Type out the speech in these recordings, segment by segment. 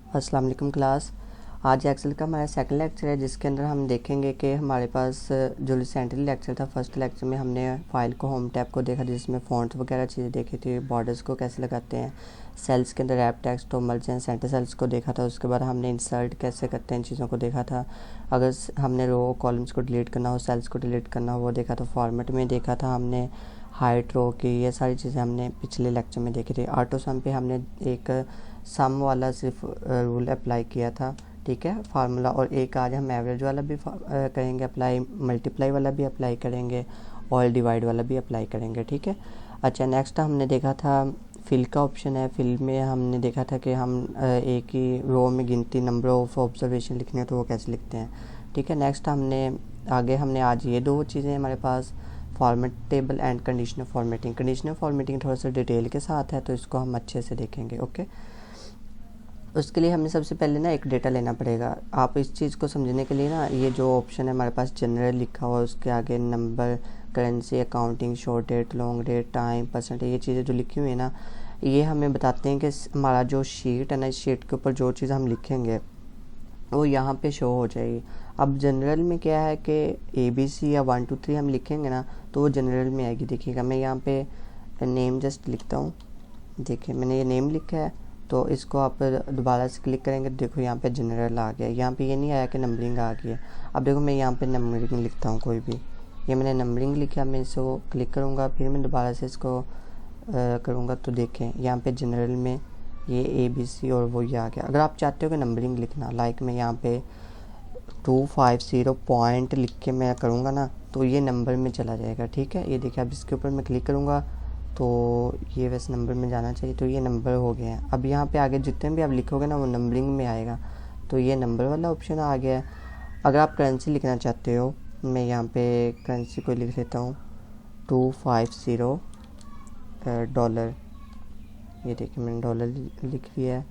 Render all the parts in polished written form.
अस्सलाम वालेकुम क्लास। आज एक्सेल का हमारा सेकंड लेक्चर है, जिसके अंदर हम देखेंगे कि हमारे पास जो रिसेंटली लेक्चर था, फर्स्ट लेक्चर में हमने फाइल को, होम टैब को देखा, जिसमें फ़ॉन्ट वगैरह चीज़ें देखी थी, बॉर्डर्स को कैसे लगाते हैं, सेल्स के अंदर रैप टेक्स्ट और मर्ज एंड सेंटर सेल्स को देखा था। उसके बाद हमने इंसर्ट कैसे करते हैं इन चीज़ों को देखा था। अगर हमने रो कॉलम्स को डिलीट करना हो, सेल्स को डिलीट करना हो, वो देखा था। फॉर्मेट में देखा था हमने, हाइट रो की, ये सारी चीज़ें हमने पिछले लेक्चर में देखी थी। ऑटो सम पे हमने एक सम वाला सिर्फ रूल अप्लाई किया था, ठीक है, फार्मूला। और एक आज हम एवरेज वाला भी करेंगे अप्लाई, मल्टीप्लाई वाला भी अप्लाई करेंगे और डिवाइड वाला भी अप्लाई करेंगे, ठीक है। अच्छा, नेक्स्ट हमने देखा था फिल का ऑप्शन है। फिल में हमने देखा था कि हम एक ही रो में गिनती नंबर ऑफ ऑब्जर्वेशन लिखने हैं तो वो कैसे लिखते हैं, ठीक है। नेक्स्ट हमने आज ये दो चीज़ें हमारे पास, format table and conditional formatting. Conditional formatting थोड़ा सा डिटेल के साथ है, तो इसको हम अच्छे से देखेंगे, ओके। उसके लिए हमें सबसे पहले ना एक डेटा लेना पड़ेगा। आप इस चीज़ को समझने के लिए ना, ये जो ऑप्शन है हमारे पास जनरल लिखा हुआ है, उसके आगे number, currency, accounting, short date, long date, time, percentage, ये चीज़ें जो लिखी हुई है ना, ये हमें बताते हैं कि हमारा जो शीट है ना, इस शीट के ऊपर जो चीज़ हम लिखेंगे वो यहाँ पे शो हो जाएगी। अब जनरल में क्या है कि ABC या 1 2 3 हम लिखेंगे ना, तो वो जनरल में आएगी। देखिएगा, मैं यहाँ पे नेम जस्ट लिखता हूँ। देखिए, मैंने ये नेम लिखा है, तो इसको आप दोबारा से क्लिक करेंगे, देखो यहाँ पे जनरल आ गया। यहाँ पे ये नहीं आया कि नंबरिंग आ गई है। अब देखो, मैं यहाँ पे नंबरिंग लिखता हूँ कोई भी, ये मैंने नंबरिंग लिखा, मैं इसको क्लिक करूँगा, फिर मैं दोबारा से इसको करूँगा, तो देखें यहाँ पे जनरल में ये ABC और वो ये आ गया। अगर आप चाहते हो कि नंबरिंग लिखना, लाइक मैं यहाँ पे 250 पॉइंट लिख के मैं करूँगा ना, तो ये नंबर में चला जाएगा, ठीक है। ये देखिए, अब इसके ऊपर मैं क्लिक करूँगा तो ये वैसे नंबर में जाना चाहिए, तो ये नंबर हो गया है। अब यहाँ पे आगे जितने भी आप लिखोगे ना, वो नंबरिंग में आएगा, तो ये नंबर वाला ऑप्शन आ गया है। अगर आप करेंसी लिखना चाहते हो, मैं यहाँ पे करेंसी को लिख लेता हूँ, 250 डॉलर। ये देखिए, मैंने डॉलर लिख लिया है,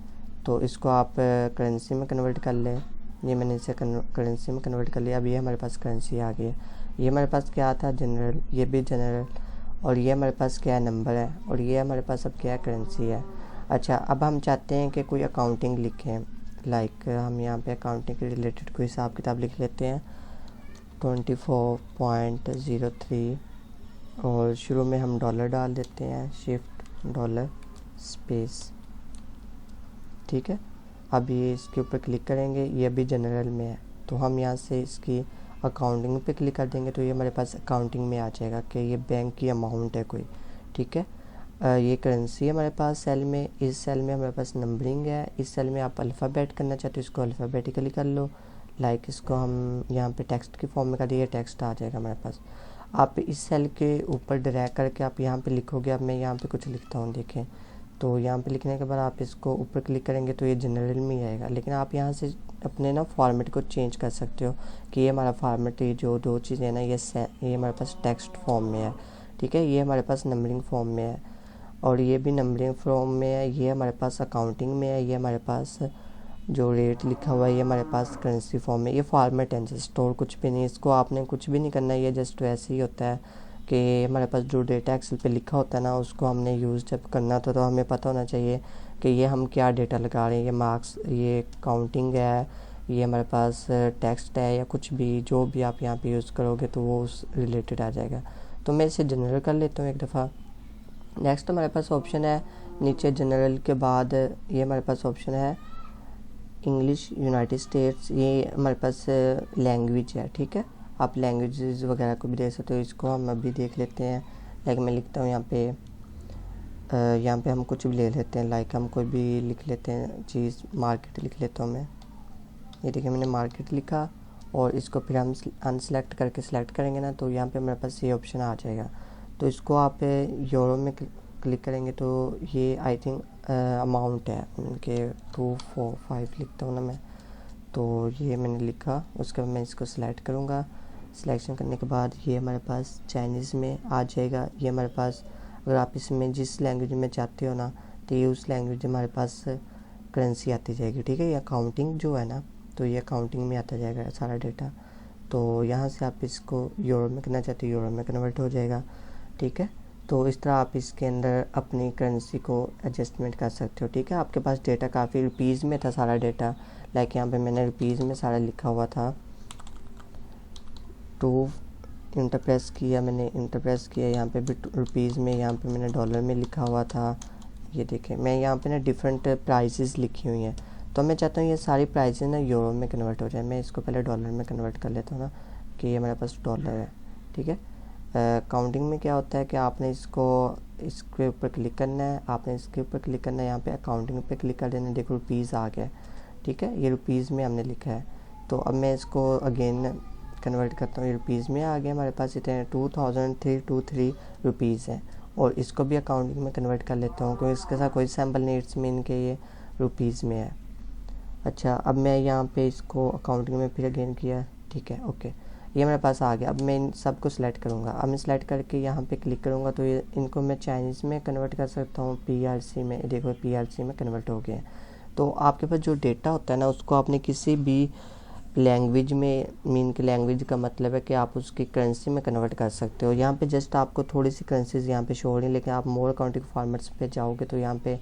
तो इसको आप करेंसी में कन्वर्ट कर लें। ये मैंने इसे करेंसी में कन्वर्ट कर लिया। अब ये हमारे पास करेंसी आ गई है। ये हमारे पास क्या था, जनरल, ये भी जनरल, और ये हमारे पास क्या है, नंबर है, और ये हमारे पास अब क्या है, करेंसी है। अच्छा, अब हम चाहते हैं कि कोई अकाउंटिंग लिखें, लाइक हम यहाँ पे अकाउंटिंग के रिलेटेड कोई हिसाब किताब लिख लेते हैं, 24.03, और शुरू में हम डॉलर डाल देते हैं, शिफ्ट डॉलर स्पेस, ठीक है। अब ये इसके ऊपर क्लिक करेंगे, ये अभी जनरल में है, तो हम यहाँ से इसकी अकाउंटिंग पे क्लिक कर देंगे, तो ये हमारे पास अकाउंटिंग में आ जाएगा कि ये बैंक की अमाउंट है कोई, ठीक है। ये करेंसी है हमारे पास सेल में, इस सेल में हमारे पास नंबरिंग है, इस सेल में आप अल्फ़ाबेट करना चाहते हो, इसको अल्फ़ाबेटिकली कर लो, लाइक इसको हम यहाँ पे टेक्स्ट की फॉर्म में कर दिए, टेक्स्ट आ जाएगा हमारे पास। आप इस सेल के ऊपर ड्रैग करके आप यहाँ पे लिखोगे। अब मैं यहाँ पे कुछ लिखता हूँ, देखें, तो यहाँ पे लिखने के बाद आप इसको ऊपर क्लिक करेंगे तो ये जनरल में ही आएगा। लेकिन आप यहाँ से अपने ना फॉर्मेट को चेंज कर सकते हो कि ये हमारा फॉर्मेट, ये जो दो चीज़ें हैं ना, ये हमारे पास टेक्स्ट फॉर्म में है, ठीक है, ये हमारे पास नंबरिंग फॉर्म में है, और ये भी नंबरिंग फॉर्म में है, ये हमारे पास अकाउंटिंग में है, ये हमारे पास जो रेट लिखा हुआ है ये हमारे पास करेंसी फॉर्म में। ये फॉर्मेट है जस्ट, और कुछ भी नहीं, इसको आपने कुछ भी नहीं करना है, ये जस्ट वैसे ही होता है कि हमारे पास जो डेटा एक्सेल पे लिखा होता है ना, उसको हमने यूज़ जब करना था तो हमें पता होना चाहिए कि ये हम क्या डेटा लगा रहे हैं, ये मार्क्स, ये काउंटिंग है, ये हमारे पास टेक्स्ट है, या कुछ भी जो भी आप यहाँ पे यूज़ करोगे तो वो उस रिलेटेड आ जाएगा। तो मैं इसे जनरल कर लेता हूँ एक दफ़ा। नेक्स्ट हमारे पास ऑप्शन है नीचे जनरल के बाद, ये हमारे पास ऑप्शन है इंग्लिश यूनाइटेड स्टेट्स। ये हमारे पास लैंग्वेज है, ठीक है। आप लैंग्वेजेस वगैरह को भी देख सकते हो, इसको हम अभी देख लेते हैं। लाइक मैं लिखता हूँ यहाँ पे हम कुछ भी ले लेते हैं, लाइक हम कोई भी लिख लेते हैं चीज़, मार्केट लिख लेता हूँ मैं। ये देखिए, मैंने मार्केट लिखा, और इसको फिर हम अनसेलेक्ट करके सिलेक्ट करेंगे ना, तो यहाँ पे हमारे पास ये ऑप्शन आ जाएगा। तो इसको आप यूरो में क्लिक करेंगे तो ये आई थिंक अमाउंट है उनके 245 लिखता हूँ ना मैं, तो ये मैंने लिखा। उसके बाद मैं इसको सिलेक्ट करूँगा। सिलेक्शन करने के बाद ये हमारे पास चाइनीज़ में आ जाएगा। ये हमारे पास, अगर आप इसमें जिस लैंग्वेज में चाहते हो ना, तो ये उस लैंग्वेज में हमारे पास करेंसी आती जाएगी, ठीक है। ये अकाउंटिंग जो है ना, तो ये अकाउंटिंग में आता जाएगा सारा डेटा। तो यहाँ से आप इसको यूरो में करना चाहते हो, यूरो में कन्वर्ट हो जाएगा, ठीक है। तो इस तरह आप इसके अंदर अपनी करेंसी को एडजस्टमेंट कर सकते हो। ठीक है, आपके पास डेटा काफ़ी रुपीज़ में था सारा डेटा, लाइक यहाँ पे मैंने रुपीज़ में सारा लिखा हुआ था। टू इंटरप्रेस किया, मैंने इंटरप्रेस किया, यहाँ पे भी रुपीज़ में, यहाँ पे मैंने डॉलर में लिखा हुआ था। ये देखें, मैं यहाँ पे ना डिफरेंट प्राइसेस लिखी हुई हैं, तो मैं चाहता हूँ ये सारी प्राइसेस ना यूरो में कन्वर्ट हो जाए। मैं इसको पहले डॉलर में कन्वर्ट कर लेता हूँ ना, कि ये मेरे पास डॉलर है। ठीक है, काउंटिंग में क्या होता है कि आपने इसके ऊपर क्लिक करना है, आपने इसके ऊपर क्लिक करना है, यहाँ पे अकाउंटिंग पे क्लिक कर देना। देखो रुपीज़ आ गया। ठीक है, ये रुपीज़ में हमने लिखा है। तो अब मैं इसको अगेन कन्वर्ट करता हूँ, ये रुपीज़ में आ गया। हमारे पास इतने 2323 रुपीज़ है, और इसको भी अकाउंटिंग में कन्वर्ट कर लेता हूँ क्योंकि इसके साथ कोई सैम्पल नहीं, इट्स मीन के ये रुपीज़ में है। अच्छा, अब मैं यहाँ पे इसको अकाउंटिंग में फिर अगेन किया। ठीक है, ओके, ये मेरे पास आ गया। अब मैं इन सब को सिलेक्ट करूँगा। अब मैं सिलेक्ट करके यहाँ पे क्लिक करूँगा तो ये इनको मैं चाइनीज़ में कन्वर्ट कर सकता हूँ, PRC में। देखो PRC में कन्वर्ट हो गया। तो आपके पास जो डेटा होता है ना, उसको आपने किसी भी लैंग्वेज में, मीन की लैंग्वेज का मतलब है कि आप उसकी करेंसी में कन्वर्ट कर सकते हो। यहाँ पे जस्ट आपको थोड़ी सी करेंसीज यहाँ पे शो हो रही है, लेकिन आप मोर अकाउंटिंग फॉर्मेट्स पे जाओगे तो यहाँ पे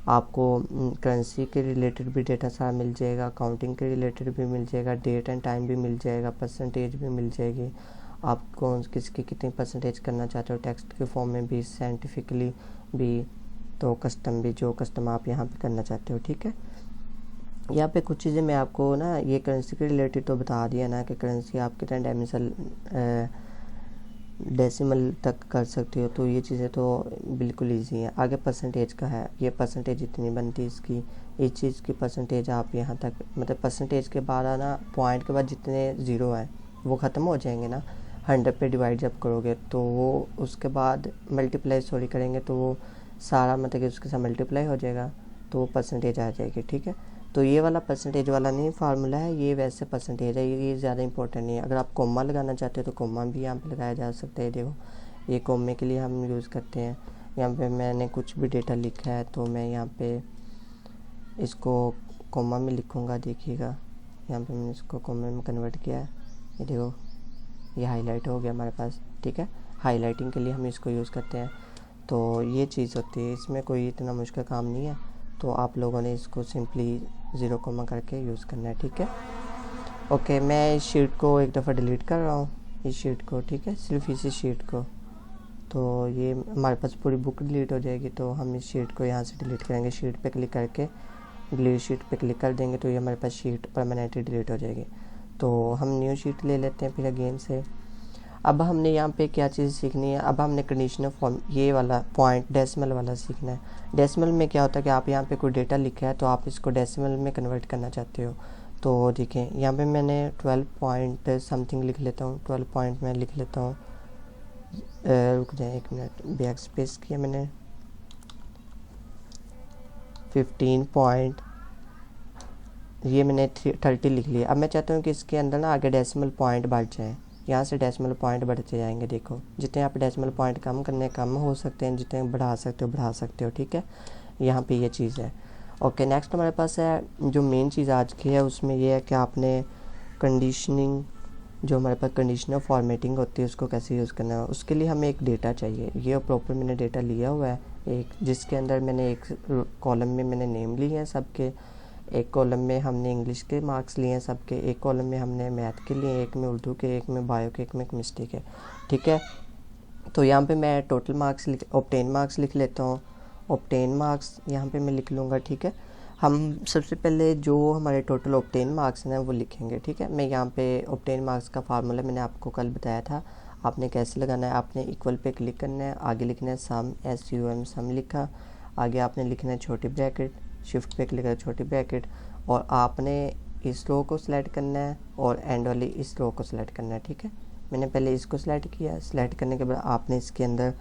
आपको करेंसी के रिलेटेड भी डेटा सारा मिल जाएगा, अकाउंटिंग के रिलेटेड भी मिल जाएगा, डेट एंड टाइम भी मिल जाएगा, परसेंटेज भी मिल जाएगी, आपको किसकी कितनी परसेंटेज करना चाहते हो, टेक्स्ट के फॉर्म में भी, साइंटिफिकली भी, तो कस्टम भी, जो कस्टम आप यहाँ पे करना चाहते हो। ठीक है, यहाँ पे कुछ चीज़ें मैं आपको ना ये करेंसी के रिलेटेड तो बता दिया ना कि करेंसी आप कितने डेसिमल तक कर सकते हो, तो ये चीज़ें तो बिल्कुल इजी हैं। आगे परसेंटेज का है, ये परसेंटेज इतनी बनती है इसकी, इस चीज़ की परसेंटेज आप यहाँ तक, मतलब परसेंटेज के बाद आना, पॉइंट के बाद जितने ज़ीरो हैं वो ख़त्म हो जाएंगे ना, 100 पे डिवाइड जब करोगे तो वो उसके बाद मल्टीप्लाई करेंगे तो वो सारा मतलब कि उसके साथ मल्टीप्लाई हो जाएगा, तो वो परसेंटेज आ जाएगी। ठीक है, तो ये वाला परसेंटेज वाला नहीं फार्मूला है, ये वैसे परसेंटेज है, ये ज़्यादा इंपॉर्टेंट नहीं है। अगर आप कोमा लगाना चाहते हो तो कोमा भी यहाँ पे लगाया जा सकता है। देखो, ये कोमे के लिए हम यूज़ करते हैं। यहाँ पे मैंने कुछ भी डेटा लिखा है तो मैं यहाँ पे इसको कोमा में लिखूँगा। देखिएगा, यहाँ पे मैंने इसको कोमे में कन्वर्ट किया है। ये देखो, ये हाईलाइट हो गया हमारे पास। ठीक है, हाईलाइटिंग के लिए हम इसको यूज़ करते हैं। तो ये चीज़ होती है, इसमें कोई इतना मुश्किल काम नहीं है। तो आप लोगों ने इसको सिंपली 0 कोमा करके यूज़ करना है। ठीक है, ओके, मैं इस शीट को एक दफ़ा डिलीट कर रहा हूँ, इस शीट को। ठीक है, सिर्फ इसी शीट को। तो ये हमारे पास पूरी बुक डिलीट हो जाएगी, तो हम इस शीट को यहाँ से डिलीट करेंगे। शीट पे क्लिक करके डिलीट शीट पे क्लिक कर देंगे तो ये हमारे पास शीट परमानेंटली डिलीट हो जाएगी। तो हम न्यू शीट ले लेते हैं फिर अगेन से। अब हमने यहाँ पे क्या चीज़ सीखनी है, अब हमने कंडीशनल फॉर्म, ये वाला पॉइंट डेसिमल वाला सीखना है। डेसिमल में क्या होता है कि आप यहाँ पे कोई डेटा लिखा है तो आप इसको डेसिमल में कन्वर्ट करना चाहते हो। तो देखें, यहाँ पे मैंने 12 पॉइंट समथिंग लिख लेता हूँ, 12 पॉइंट में लिख लेता हूँ। रुक जाए एक मिनट, बैक स्पेस किया मैंने, 15 पॉइंट, ये मैंने 30 लिख लिया। अब मैं चाहता हूँ कि इसके अंदर ना आगे डेसिमल पॉइंट बढ़ जाए, यहाँ से डेसिमल पॉइंट बढ़ते जाएंगे। देखो, जितने आप डेसिमल पॉइंट कम करने कम हो सकते हैं, जितने बढ़ा सकते हो बढ़ा सकते हो। ठीक है, यहाँ पे ये चीज़ है। ओके, नेक्स्ट हमारे पास है जो मेन चीज़ आज की है, उसमें ये है कि आपने कंडीशनिंग, जो हमारे पास कंडीशनल फॉर्मेटिंग होती है उसको कैसे यूज़ करना है। उसके लिए हमें एक डेटा चाहिए। ये प्रॉपर मैंने डेटा लिया हुआ है एक, जिसके अंदर मैंने एक कॉलम में मैंने नेम लिए हैं सबके, एक कॉलम में हमने इंग्लिश के मार्क्स लिए हैं सबके, एक कॉलम में हमने मैथ के लिए, एक में उर्दू के, एक में बायो के, एक में केमिस्ट्री के। ठीक है, तो यहाँ पे मैं टोटल मार्क्स ऑब्टेन मार्क्स लिख लेता हूँ। ऑब्टेन मार्क्स यहाँ पे मैं लिख लूँगा। ठीक है, हम सबसे पहले जो हमारे टोटल ऑब्टेन मार्क्स हैं वो लिखेंगे। ठीक है, मैं यहाँ पे ऑब्टेन मार्क्स का फार्मूला मैंने आपको कल बताया था, आपने कैसे लगाना है। आपने इक्वल पे क्लिक करना है, आगे लिखना है सम, SUM सम लिखा, आगे आपने लिखना है छोटी ब्रैकेट, शिफ्ट पे क्लिक करें छोटी ब्रैकेट, और आपने इस रो को सिलेक्ट करना है और एंड वाली इस रो को सिलेक्ट करना है। ठीक है, मैंने पहले इसको सिलेक्ट किया, सिलेक्ट करने के बाद आपने इसके अंदर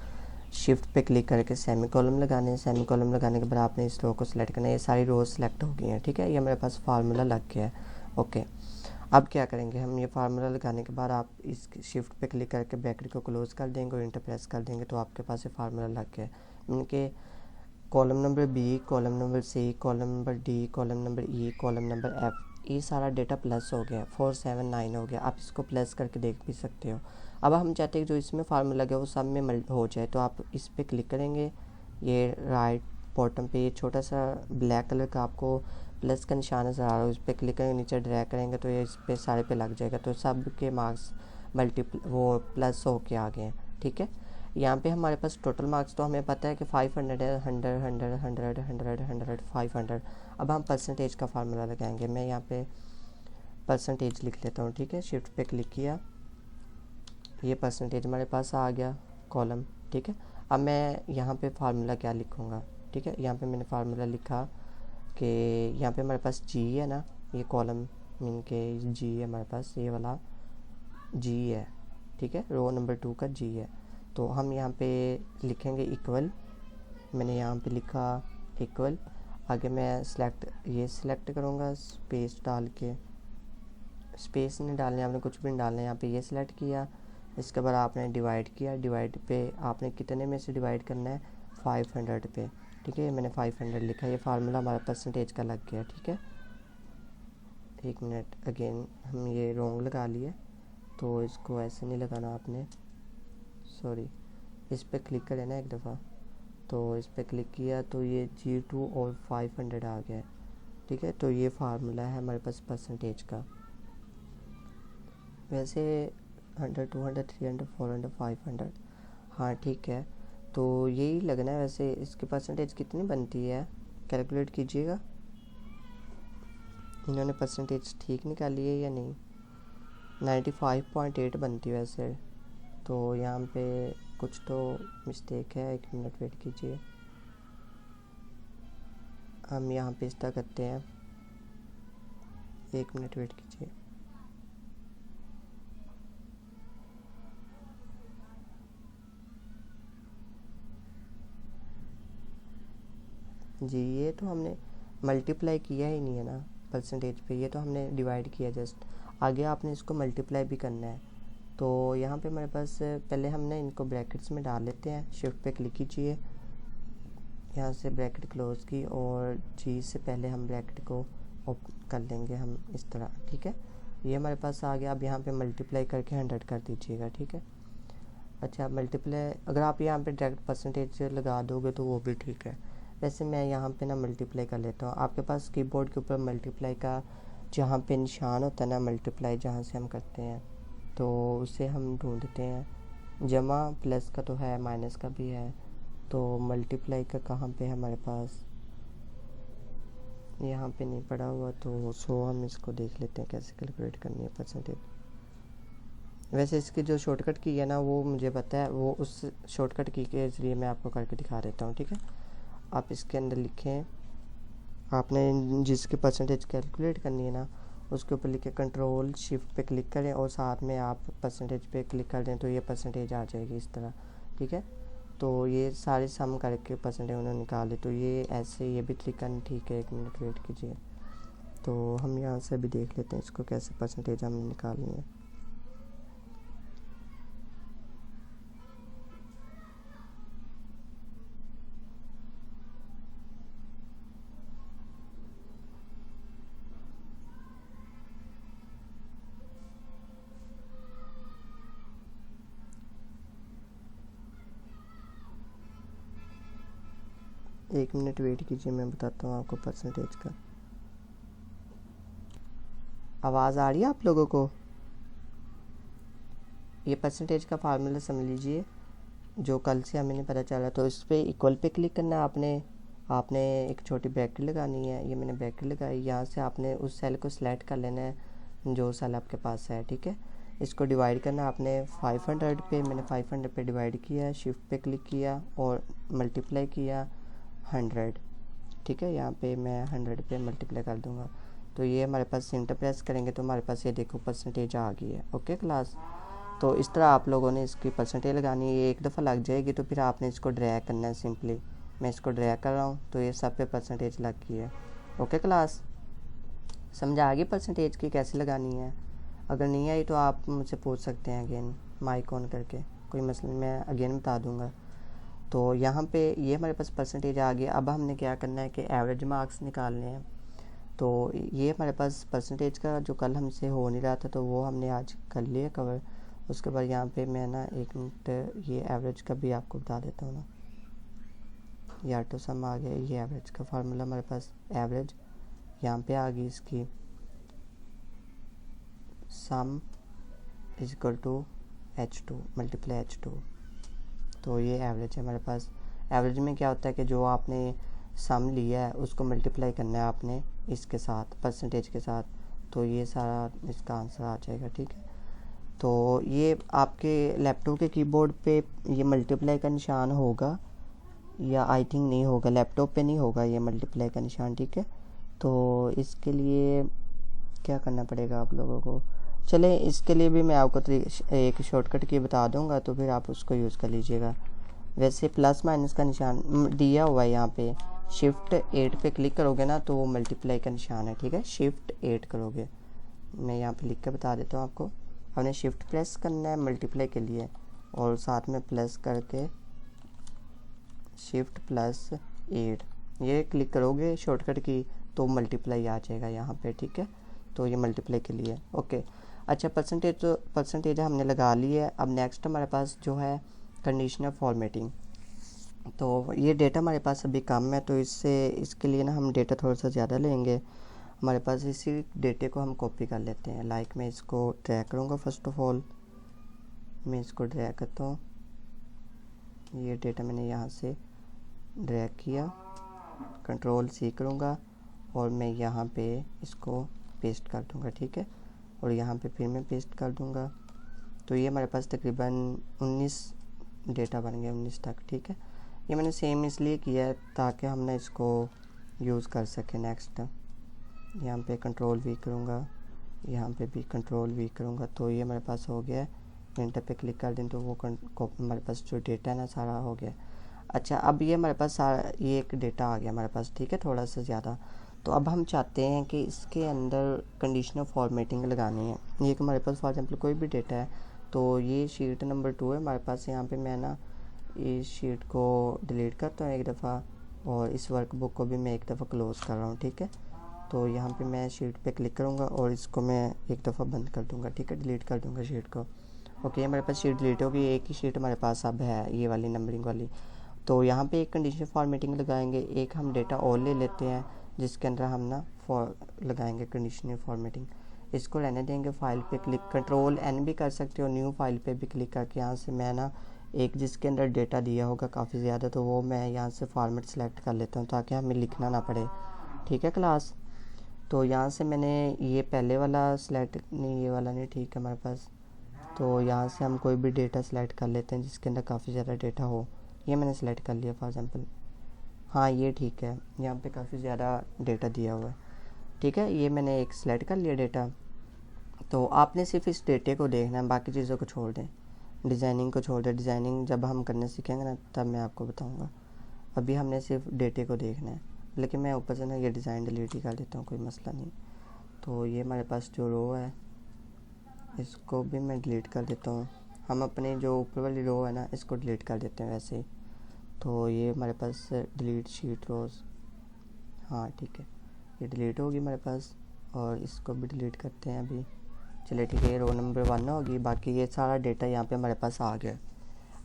शिफ्ट पे क्लिक करके सेमी कॉलम लगाने हैं, सेमी कॉलम लगाने के बाद आपने इस रो को सिलेक्ट करना है। ये सारी रोज सिलेक्ट हो गई हैं। ठीक है, ये मेरे पास फार्मूला लग गया है। ओके, अब क्या करेंगे हम, ये फार्मूला लगाने के बाद आप इस शिफ्ट पे क्लिक करके ब्रैकेट को क्लोज कर देंगे और इंटर प्रेस कर देंगे तो आपके पास ये फार्मूला लग गया है। इनके column number B, column number C, column number D, column number E, column number F, ये सारा डेटा प्लस हो गया, 479 हो गया। आप इसको प्लस करके देख भी सकते हो। अब हम चाहते हैं कि जो इसमें फार्मूला लगे वो सब में हो जाए, तो आप इस पर क्लिक करेंगे, ये राइट बॉटम पे ये छोटा सा ब्लैक कलर का आपको प्लस का निशान नज़र आ रहा है, उस पर क्लिक करेंगे, नीचे ड्रैग करेंगे तो ये इस पर सारे पे लग जाएगा, तो सब के मार्क्स वो प्लस हो के आ गए हैं। ठीक है, यहाँ पे हमारे पास टोटल मार्क्स तो हमें पता है कि 500 है, 100 100 100 100 100 500। अब हम परसेंटेज का फार्मूला लगाएंगे। मैं यहाँ पे परसेंटेज लिख लेता हूँ। ठीक है, शिफ्ट पे क्लिक किया, ये परसेंटेज हमारे पास आ गया कॉलम। ठीक है, अब मैं यहाँ पे फार्मूला क्या लिखूँगा। ठीक है, यहाँ पे मैंने फार्मूला लिखा कि यहाँ पे हमारे पास जी है ना, ये कॉलम मीन के जी है हमारे पास, ये वाला जी है। ठीक है, रो नंबर 2 का जी है, तो हम यहाँ पे लिखेंगे इक्वल। मैंने यहाँ पे लिखा इक्वल, आगे मैं ये सिलेक्ट करूँगा, स्पेस डाल के, स्पेस नहीं डालने, आपने कुछ भी नहीं डालना है। यहाँ पे ये सिलेक्ट किया, इसके बाद आपने डिवाइड किया, डिवाइड पे आपने कितने में से डिवाइड करना है, 500 पे। ठीक है, मैंने 500 लिखा, ये फार्मूला हमारा परसेंटेज का लग गया। ठीक है, एक मिनट, अगेन हम ये रॉन्ग लगा लिए, तो इसको ऐसे नहीं लगाना आपने, सॉरी, इस पर क्लिक करें ना एक दफ़ा, तो इस पर क्लिक किया तो ये G2 और 500 आ गया है। ठीक है, तो ये फार्मूला है हमारे पास परसेंटेज का। वैसे 100 200 300 400 500, हाँ ठीक है, तो यही लगना है। वैसे इसकी परसेंटेज कितनी बनती है, कैलकुलेट कीजिएगा, इन्होंने परसेंटेज ठीक निकाली है या नहीं। 95.8 बनती है वैसे, तो यहाँ पे कुछ तो मिस्टेक है, 1 मिनट वेट कीजिए, हम यहाँ पे इस तरह करते हैं, 1 मिनट वेट कीजिए। जी, ये तो हमने मल्टीप्लाई किया ही नहीं है ना परसेंटेज पे, ये तो हमने डिवाइड किया जस्ट, आगे आपने इसको मल्टीप्लाई भी करना है। तो यहाँ पे हमारे पास पहले हमने इनको ब्रैकेट्स में डाल लेते हैं, शिफ्ट पे क्लिक कीजिए, यहाँ से ब्रैकेट क्लोज की, और जी से पहले हम ब्रैकेट को ओपन कर लेंगे हम इस तरह। ठीक है, ये हमारे पास आ गया। अब यहाँ पे मल्टीप्लाई करके 100 कर दीजिएगा। ठीक है, अच्छा, मल्टीप्लाई अगर आप यहाँ पे डायरेक्ट परसेंटेज लगा दोगे तो वो भी ठीक है। वैसे मैं यहाँ पे ना मल्टीप्लाई कर लेता हूँ। आपके पास कीबोर्ड के ऊपर मल्टीप्लाई का जहाँ पे निशान होता है ना, मल्टीप्लाई जहाँ से हम करते हैं, तो उसे हम ढूंढते हैं। जमा प्लस का तो है, माइनस का भी है, तो मल्टीप्लाई का कहाँ पे है हमारे पास, यहाँ पे नहीं पड़ा हुआ, तो सो हम इसको देख लेते हैं कैसे कैलकुलेट करनी है परसेंटेज। वैसे इसकी जो शॉर्टकट की है ना वो मुझे पता है, वो उस शॉर्टकट की के ज़रिए मैं आपको करके दिखा देता हूँ। ठीक है, आप इसके अंदर लिखें, आपने जिसकी परसेंटेज कैलकुलेट करनी है ना उसके ऊपर लिखे कंट्रोल शिफ्ट पे क्लिक करें, और साथ में आप परसेंटेज पे क्लिक कर दें तो ये परसेंटेज आ जाएगी इस तरह। ठीक है, तो ये सारे सम करके परसेंटेज उन्होंने निकाले, तो ये ऐसे ये भी तरीका नहीं ठीक है। 1 मिनट वेट कीजिए, तो हम यहाँ से भी देख लेते हैं इसको कैसे परसेंटेज हमने निकालनी है। एक मिनट वेट कीजिए, मैं बताता हूँ आपको परसेंटेज का। आवाज़ आ रही है आप लोगों को? ये परसेंटेज का फार्मूला समझ लीजिए जो कल से हमें नहीं पता चला। तो इस पर इक्वल पे क्लिक करना है आपने एक छोटी ब्रैकेट लगानी है, ये मैंने ब्रैकेट लगाई, यहाँ से आपने उस सेल को सिलेक्ट कर लेना है जो सेल आपके पास है। ठीक है, इसको डिवाइड करना आपने 500 पे, मैंने 500 पे डिवाइड किया, शिफ्ट पे क्लिक किया और मल्टीप्लाई किया 100। ठीक है, यहाँ पे मैं 100 पे मल्टीप्लाई कर दूँगा, तो ये हमारे पास इंटर प्रेस करेंगे तो हमारे पास ये देखो परसेंटेज आ गई है। ओके क्लास, तो इस तरह आप लोगों ने इसकी परसेंटेज लगानी है। ये एक दफ़ा लग जाएगी तो फिर आपने इसको ड्रैग करना है सिंपली। मैं इसको ड्रैग कर रहा हूँ तो ये सब पे परसेंटेज लग गई है। ओके क्लास, समझ आ गई परसेंटेज की कैसे लगानी है? अगर नहीं आई तो आप मुझसे पूछ सकते हैं अगेन माइक ऑन करके, कोई मसला नहीं, मैं अगेन बता दूँगा। तो यहाँ पे ये हमारे पास परसेंटेज आ गया। अब हमने क्या करना है कि एवरेज मार्क्स निकालने हैं। तो ये हमारे पास परसेंटेज का जो कल हमसे हो नहीं रहा था तो वो हमने आज कर लिया कवर। उसके बाद यहाँ पे मैं ना 1 मिनट ये एवरेज का भी आपको बता देता हूँ ना। ये ऑटो सम आ गया, ये एवरेज का फार्मूला हमारे पास, एवरेज यहाँ पे आ गई इसकी, sum is equal to H2 multiply H2। तो ये एवरेज है हमारे पास। एवरेज में क्या होता है कि जो आपने सम लिया है उसको मल्टीप्लाई करना है आपने इसके साथ, परसेंटेज के साथ, तो ये सारा इसका आंसर आ जाएगा। ठीक है, तो ये आपके लैपटॉप के कीबोर्ड पे ये मल्टीप्लाई का निशान होगा या आई थिंक नहीं होगा, लैपटॉप पे नहीं होगा ये मल्टीप्लाई का निशान। ठीक है, तो इसके लिए क्या करना पड़ेगा आप लोगों को, चले इसके लिए भी मैं आपको एक शॉर्टकट की बता दूंगा, तो फिर आप उसको यूज़ कर लीजिएगा। वैसे प्लस माइनस का निशान दिया हुआ है यहाँ पे, शिफ्ट 8 पे क्लिक करोगे ना तो वो मल्टीप्लाई का निशान है। ठीक है, शिफ्ट 8 करोगे, मैं यहाँ पे लिख कर बता देता हूँ आपको। हमने शिफ्ट प्रेस करना है मल्टीप्लाई के लिए और साथ में प्लस करके शिफ्ट प्लस 8 ये क्लिक करोगे शॉर्टकट की तो मल्टीप्लाई आ जाएगा यहाँ पे। ठीक है, तो ये मल्टीप्लाई के लिए ओके। अच्छा, परसेंटेज तो परसेंटेज हमने लगा ली है। अब नेक्स्ट हमारे पास जो है कंडीशनल फॉर्मेटिंग। तो ये डेटा हमारे पास अभी कम है, तो इसके लिए ना हम डेटा थोड़ा सा ज़्यादा लेंगे। हमारे पास इसी डेटे को हम कॉपी कर लेते हैं। लाइक मैं इसको ड्रैग करूँगा, फर्स्ट ऑफ ऑल मैं इसको ड्रैग करता हूँ, ये डेटा मैंने यहाँ से ड्रैग किया, कंट्रोल C करूँगा और मैं यहाँ पे इसको पेस्ट कर दूँगा। ठीक है, और यहाँ पे फिर मैं पेस्ट कर दूँगा, तो ये हमारे पास तकरीबन 19 डेटा बन गया, 19 तक। ठीक है, ये मैंने सेम इसलिए किया है ताकि हम ना इसको यूज़ कर सकें। नेक्स्ट यहाँ पे कंट्रोल V करूँगा, यहाँ पे भी कंट्रोल V करूँगा, तो ये हमारे पास हो गया। एंटर पे क्लिक कर दें तो वो हमारे पास जो डेटा है ना सारा हो गया। अच्छा, अब ये हमारे पास सारा ये एक डेटा आ गया हमारे पास। ठीक है, थोड़ा सा ज़्यादा। तो अब हम चाहते हैं कि इसके अंदर कंडीशनल फॉर्मेटिंग लगानी है। ये हमारे पास फॉर एग्जांपल कोई भी डेटा है, तो ये शीट नंबर 2 है हमारे पास। यहाँ पे मैं ना इस शीट को डिलीट करता हूँ एक दफ़ा और इस वर्कबुक को भी मैं एक दफ़ा क्लोज़ कर रहा हूँ। ठीक है, तो यहाँ पे मैं शीट पे क्लिक करूँगा और इसको मैं एक दफ़ा बंद कर दूँगा। ठीक है, डिलीट कर दूँगा शीट को। ओके, हमारे पास शीट डिलीट होगी, एक ही शीट हमारे पास अब है, ये वाली नंबरिंग वाली। तो यहाँ पे एक कंडीशनल फॉर्मेटिंग लगाएंगे, एक हम डेटा और ले लेते हैं जिसके अंदर हम ना लगाएंगे कंडीशनल फॉर्मेटिंग। इसको रहने देंगे, फाइल पे क्लिक, कंट्रोल N भी कर सकते हो, न्यू फाइल पे भी क्लिक करके यहाँ से मैं ना एक जिसके अंदर डेटा दिया होगा काफ़ी ज़्यादा, तो वो मैं यहाँ से फॉर्मेट सेलेक्ट कर लेता हूँ ताकि हमें लिखना ना पड़े। ठीक है क्लास, तो यहाँ से मैंने ये पहले वाला सेलेक्ट नहीं, ये वाला नहीं, ठीक है हमारे पास। तो यहाँ से हम कोई भी डेटा सेलेक्ट कर लेते हैं जिसके अंदर काफ़ी ज़्यादा डेटा हो। ये मैंने सेलेक्ट कर लिया फॉर एग्जांपल, हाँ ये ठीक है, यहाँ पे काफ़ी ज़्यादा डेटा दिया हुआ है। ठीक है, ये मैंने एक सेलेक्ट कर लिया डेटा। तो आपने सिर्फ इस डेटे को देखना है, बाकी चीज़ों को छोड़ दें, डिज़ाइनिंग को छोड़ दें। डिज़ाइनिंग जब हम करने सीखेंगे ना तब मैं आपको बताऊँगा, अभी हमने सिर्फ डेटे को देखना है। लेकिन मैं ऊपर से ना ये डिज़ाइन डिलीट ही कर देता हूँ, कोई मसला नहीं। तो ये हमारे पास जो रो है इसको भी मैं डिलीट कर देता हूँ। हम अपने जो ऊपर वाली रो है ना इसको डिलीट कर देते हैं वैसे ही। तो ये हमारे पास डिलीट शीट रोज़, हाँ ठीक है, ये डिलीट होगी हमारे पास और इसको भी डिलीट करते हैं अभी। चलिए ठीक है, ये रो नंबर 1 होगी, बाकी ये सारा डेटा यहाँ पे हमारे पास आ गया।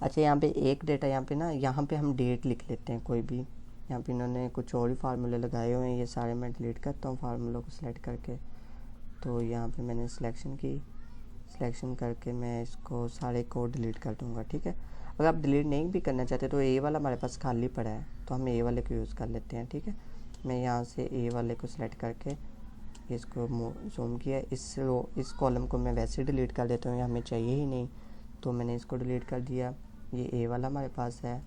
अच्छा, यहाँ पे एक डेटा यहाँ पे ना, यहाँ पे हम डेट लिख लेते हैं कोई भी। यहाँ पे इन्होंने कुछ और ही फार्मूले लगाए हुए हैं, ये सारे मैं डिलीट करता हूँ फार्मूलों को सिलेक्ट करके। तो यहाँ पे मैंने सिलेक्शन करके मैं इसको सारे को डिलीट कर दूँगा। ठीक है, अगर आप डिलीट नहीं भी करना चाहते तो ए वाला हमारे पास खाली पड़ा है, तो हम ए वाले को यूज़ कर लेते हैं। ठीक है, मैं यहाँ से ए वाले को सिलेक्ट करके इसको जूम किया, इस कॉलम को मैं वैसे डिलीट कर देता हूँ, ये हमें चाहिए ही नहीं, तो मैंने इसको डिलीट कर दिया। ये ए वाला हमारे पास है,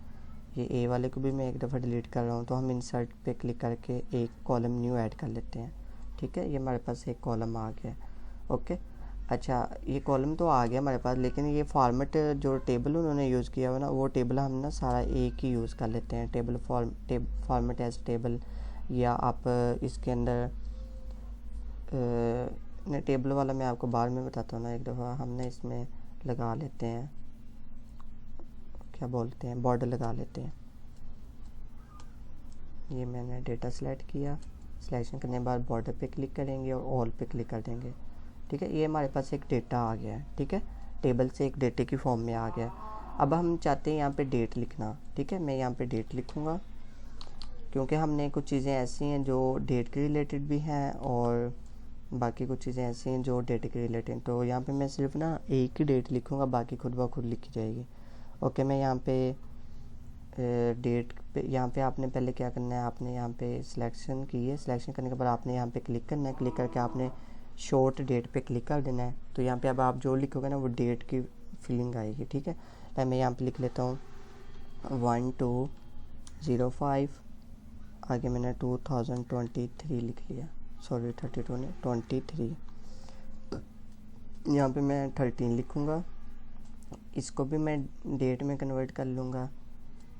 ये ए वाले को भी मैं एक दफ़ा डिलीट कर रहा हूँ। तो हम इंसर्ट पे क्लिक करके एक कॉलम न्यू ऐड कर लेते हैं। ठीक है, ये हमारे पास एक कॉलम आ गया। ओके, अच्छा ये कॉलम तो आ गया हमारे पास, लेकिन ये फॉर्मेट जो टेबल उन्होंने यूज़ किया हुआ ना, वो टेबल हम ना सारा एक ही यूज़ कर लेते हैं, टेबल फॉर्मेट एज टेबल, या आप इसके अंदर नहीं, टेबल वाला मैं आपको बाद में बताता हूँ ना एक दफ़ा। हमने इसमें लगा लेते हैं, क्या बोलते हैं, बॉर्डर लगा लेते हैं। ये मैंने डेटा सेलेक्ट किया, सिलेक्शन करने के बाद बॉर्डर पे क्लिक करेंगे और ऑल पे क्लिक कर देंगे। ठीक है, ये हमारे पास एक डेटा आ गया है। ठीक है, टेबल से एक डेटे की फॉर्म में आ गया। अब हम चाहते हैं यहाँ पे डेट लिखना, ठीक है। मैं यहाँ पे डेट लिखूँगा क्योंकि हमने कुछ चीज़ें ऐसी हैं जो डेट के रिलेटेड भी हैं और बाकी कुछ चीज़ें ऐसी हैं जो डेट के रिलेटेड। तो यहाँ पे मैं सिर्फ ना एक ही डेट लिखूँगा, बाकी खुद ब खुद लिखी जाएगी। ओके, मैं यहाँ पे डेट पे, यहाँ पे आपने पहले क्या करना है, आपने यहाँ पे सिलेक्शन की है। सिलेक्शन करने के बाद आपने यहाँ पे क्लिक करना है। क्लिक करके आपने शॉर्ट डेट पे क्लिक कर देना है। तो यहाँ पे अब आप जो लिखोगे ना वो डेट की फीलिंग आएगी, ठीक है। तो मैं यहाँ पे लिख लेता हूँ 1205, आगे मैंने 2023 लिख लिया, सॉरी 32 ने 23। यहाँ पे मैं 13 लिखूँगा, इसको भी मैं डेट में कन्वर्ट कर लूँगा,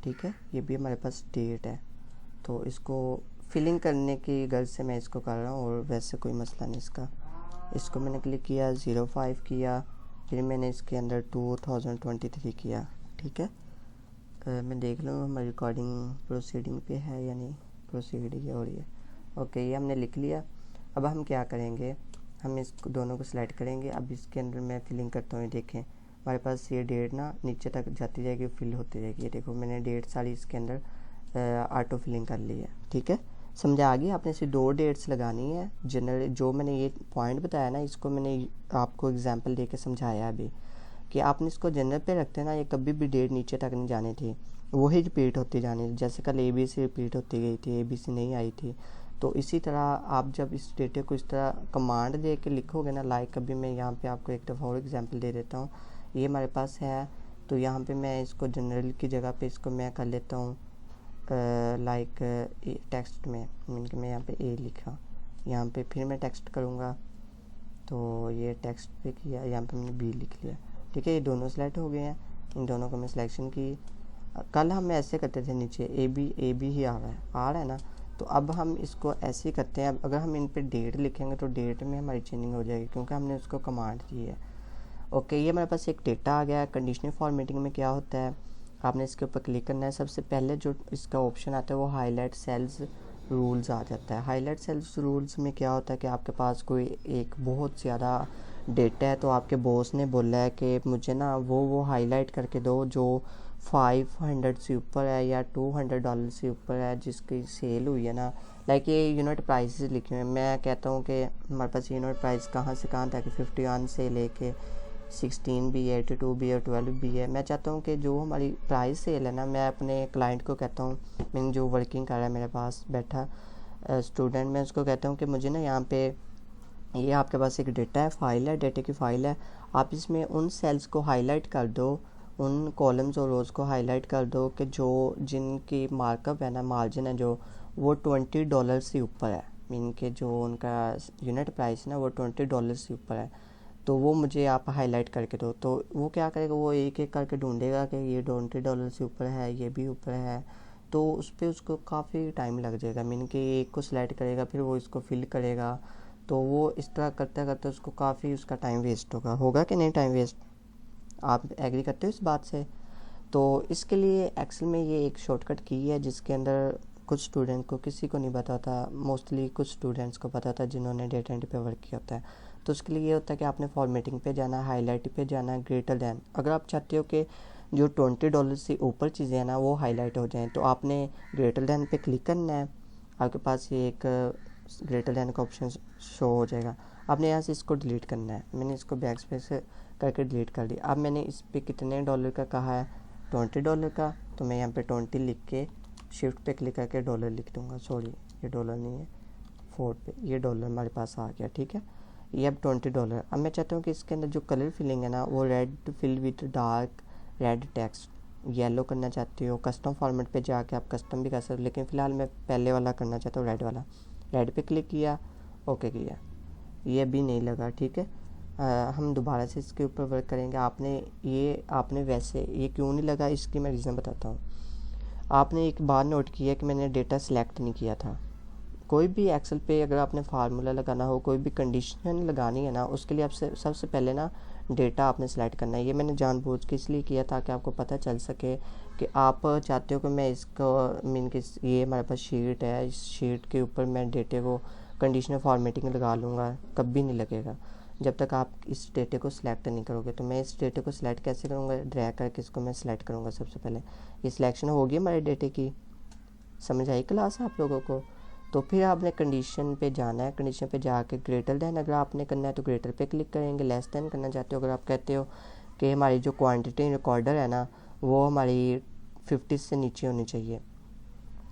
ठीक है। ये भी हमारे पास डेट है, तो इसको फिलिंग करने की गर्ज से मैं इसको कर रहा हूँ और वैसे कोई मसला नहीं इसका। इसको मैंने क्लिक किया, 05 किया, फिर मैंने इसके अंदर 2023 किया, ठीक है। मैं देख लूँ हमारी रिकॉर्डिंग प्रोसीडिंग पे है या नहीं, प्रोसीड ही हो रही है। ओके, ये हमने लिख लिया। अब हम क्या करेंगे, हम इसको दोनों को सिलेक्ट करेंगे। अब इसके अंदर मैं फिलिंग करता हूँ, देखें हमारे पास ये डेट ना नीचे तक जाती जाएगी, फिल होती जाएगी। ये देखो मैंने डेट सारी इसके अंदर ऑटो फिलिंग कर ली है, ठीक है। समझा आ गया। आपने सिर्फ 2 डेट्स लगानी है। जनरल जो मैंने ये पॉइंट बताया ना, इसको मैंने आपको एग्जांपल देके समझाया अभी कि आपने इसको जनरल पे रखते हैं ना, ये कभी भी डेट नीचे तक नहीं जानी थी, वही रिपीट होती जानी थी। जैसे कल ABC रिपीट होती गई थी, ABC नहीं आई थी। तो इसी तरह आप जब इस डेटे को इस तरह कमांड दे के लिखोगे ना, लाइक अभी मैं यहाँ पे आपको एक दफ़ा और एग्जांपल दे देता हूँ। ये हमारे पास है, तो यहाँ पे मैं इसको जनरल की जगह पे इसको मैं कर लेता हूँ लाइक टेक्स्ट में, मीन कि मैं यहाँ पे ए लिखा, यहाँ पे फिर मैं टेक्स्ट करूँगा, तो ये टेक्स्ट पे किया, यहाँ पे मैंने B लिख लिया, ठीक है। ये दोनों सेलेक्ट हो गए हैं, इन दोनों को मैं सिलेक्शन की। कल हम ऐसे करते थे, नीचे ए बी ही आ रहा है ना। तो अब हम इसको ऐसे ही करते हैं। अब अगर हम इन पे डेट लिखेंगे तो डेट में हमारी चेंजिंग हो जाएगी क्योंकि हमने उसको कमांड दी है। ओके, ये हमारे पास एक डेटा आ गया है। कंडीशनल फॉर्मेटिंग में क्या होता है, आपने इसके ऊपर क्लिक करना है। सबसे पहले जो इसका ऑप्शन आता है वो हाईलाइट सेल्स रूल्स आ जाता है। हाईलाइट सेल्स रूल्स में क्या होता है कि आपके पास कोई एक बहुत ज़्यादा डेटा है, तो आपके बॉस ने बोला है कि मुझे ना वो हाईलाइट करके दो जो 500 से ऊपर है या $200 से ऊपर है, जिसकी सेल हुई है ना। लाइक ये यूनिट प्राइसेस लिखे हुए हैं। मैं कहता हूँ कि हमारे पास यूनिट प्राइस कहाँ से कहाँ तक 51 से लेके 16 भी है, 82 भी है, 12 भी है। मैं चाहता हूँ कि जो हमारी प्राइस सेल है ना, मैं अपने क्लाइंट को कहता हूँ, मैं जो वर्किंग कर रहा है मेरे पास बैठा स्टूडेंट, मैं उसको कहता हूँ कि मुझे ना यहाँ पे ये आपके पास एक डेटा है, फाइल है, डेटे की फाइल है, आप इसमें उन सेल्स को हाईलाइट कर दो, उन कॉलम्स और रोज़ को हाईलाइट कर दो कि जो जिनकी मार्कअप है ना, मार्जिन है जो, वो $20 से ऊपर है। मीन के जो उनका यूनिट प्राइस है ना वो $20 से ऊपर है, तो वो मुझे आप हाईलाइट करके दो। तो वो क्या करेगा, वो एक एक करके ढूंढेगा कि ये $20 से ऊपर है, ये भी ऊपर है, तो उस पर उसको काफ़ी टाइम लग जाएगा। मीन कि एक को सिलेक्ट करेगा, फिर वो इसको फिल करेगा, तो वो इस तरह करते करते उसको काफ़ी उसका टाइम वेस्ट होगा कि नहीं टाइम वेस्ट। आप एग्री करते हो इस बात से? तो इसके लिए एक्सेल में ये एक शॉर्टकट की है जिसके अंदर कुछ स्टूडेंट को, किसी को नहीं पता था, मोस्टली कुछ स्टूडेंट्स को पता था जिन्होंने डेटा एंट्री पे वर्क किया होता है। तो उसके लिए ये होता है कि आपने फॉर्मेटिंग पे जाना, हाईलाइट पे जाना, ग्रेटर दैन। अगर आप चाहते हो कि जो $20 से ऊपर चीज़ें हैं ना वो हाईलाइट हो जाएं, तो आपने ग्रेटर दैन पे क्लिक करना है। आपके पास ये एक ग्रेटर दैन का ऑप्शन शो हो जाएगा। आपने यहाँ से इसको डिलीट करना है। मैंने इसको बैक स्पेस करके डिलीट कर दिया। अब मैंने इस पे कितने डॉलर का कहा है, $20 का, तो मैं यहाँ पे 20 लिख के शिफ्ट पे क्लिक करके डॉलर लिख दूँगा। सॉरी, ये डॉलर नहीं है, 4 पे, ये डॉलर हमारे पास आ गया, ठीक है। ये अब $20। अब मैं चाहता हूँ कि इसके अंदर जो कलर फिलिंग है ना वो red fill with dark red text, yellow करना चाहती हो। कस्टम फॉर्मेट पे जाके आप कस्टम भी कर सकते हो, लेकिन फ़िलहाल मैं पहले वाला करना चाहता हूँ, रेड वाला। रेड पे क्लिक किया, ओके किया, ये भी नहीं लगा, ठीक है। हम दोबारा से इसके ऊपर वर्क करेंगे। आपने वैसे ये क्यों नहीं लगा, इसकी मैं रीज़न बताता हूँ। आपने एक बार नोट किया कि मैंने डेटा सेलेक्ट नहीं किया था। कोई भी एक्सेल पे अगर आपने फार्मूला लगाना हो, कोई भी कंडीशन लगानी है ना, उसके लिए आपसे सबसे पहले ना डेटा आपने सेलेक्ट करना है। ये मैंने जानबूझ के इसलिए किया ताकि आपको पता चल सके कि आप चाहते हो कि मैं इसको मीन कि ये हमारे पास शीट है, इस शीट के ऊपर मैं डेटे को कंडीशनल फॉर्मेटिंग लगा लूँगा, कभी नहीं लगेगा। जब तक आप इस डेटे को सिलेक्ट नहीं करोगे। तो मैं इस डेटे को सिलेक्ट कैसे करूँगा, ड्रैग करके इसको मैं सिलेक्ट करूँगा। सबसे पहले ये सिलेक्शन होगी हमारे डेटे की, समझ आई क्लास आप लोगों को। तो फिर आपने कंडीशन पे जाना है, कंडीशन पे जाके ग्रेटर देन अगर आपने करना है तो ग्रेटर पे क्लिक करेंगे। लेस देन करना चाहते हो अगर आप कहते हो कि हमारी जो क्वांटिटी रिकॉर्डर है ना वो हमारी 50 से नीचे होनी चाहिए।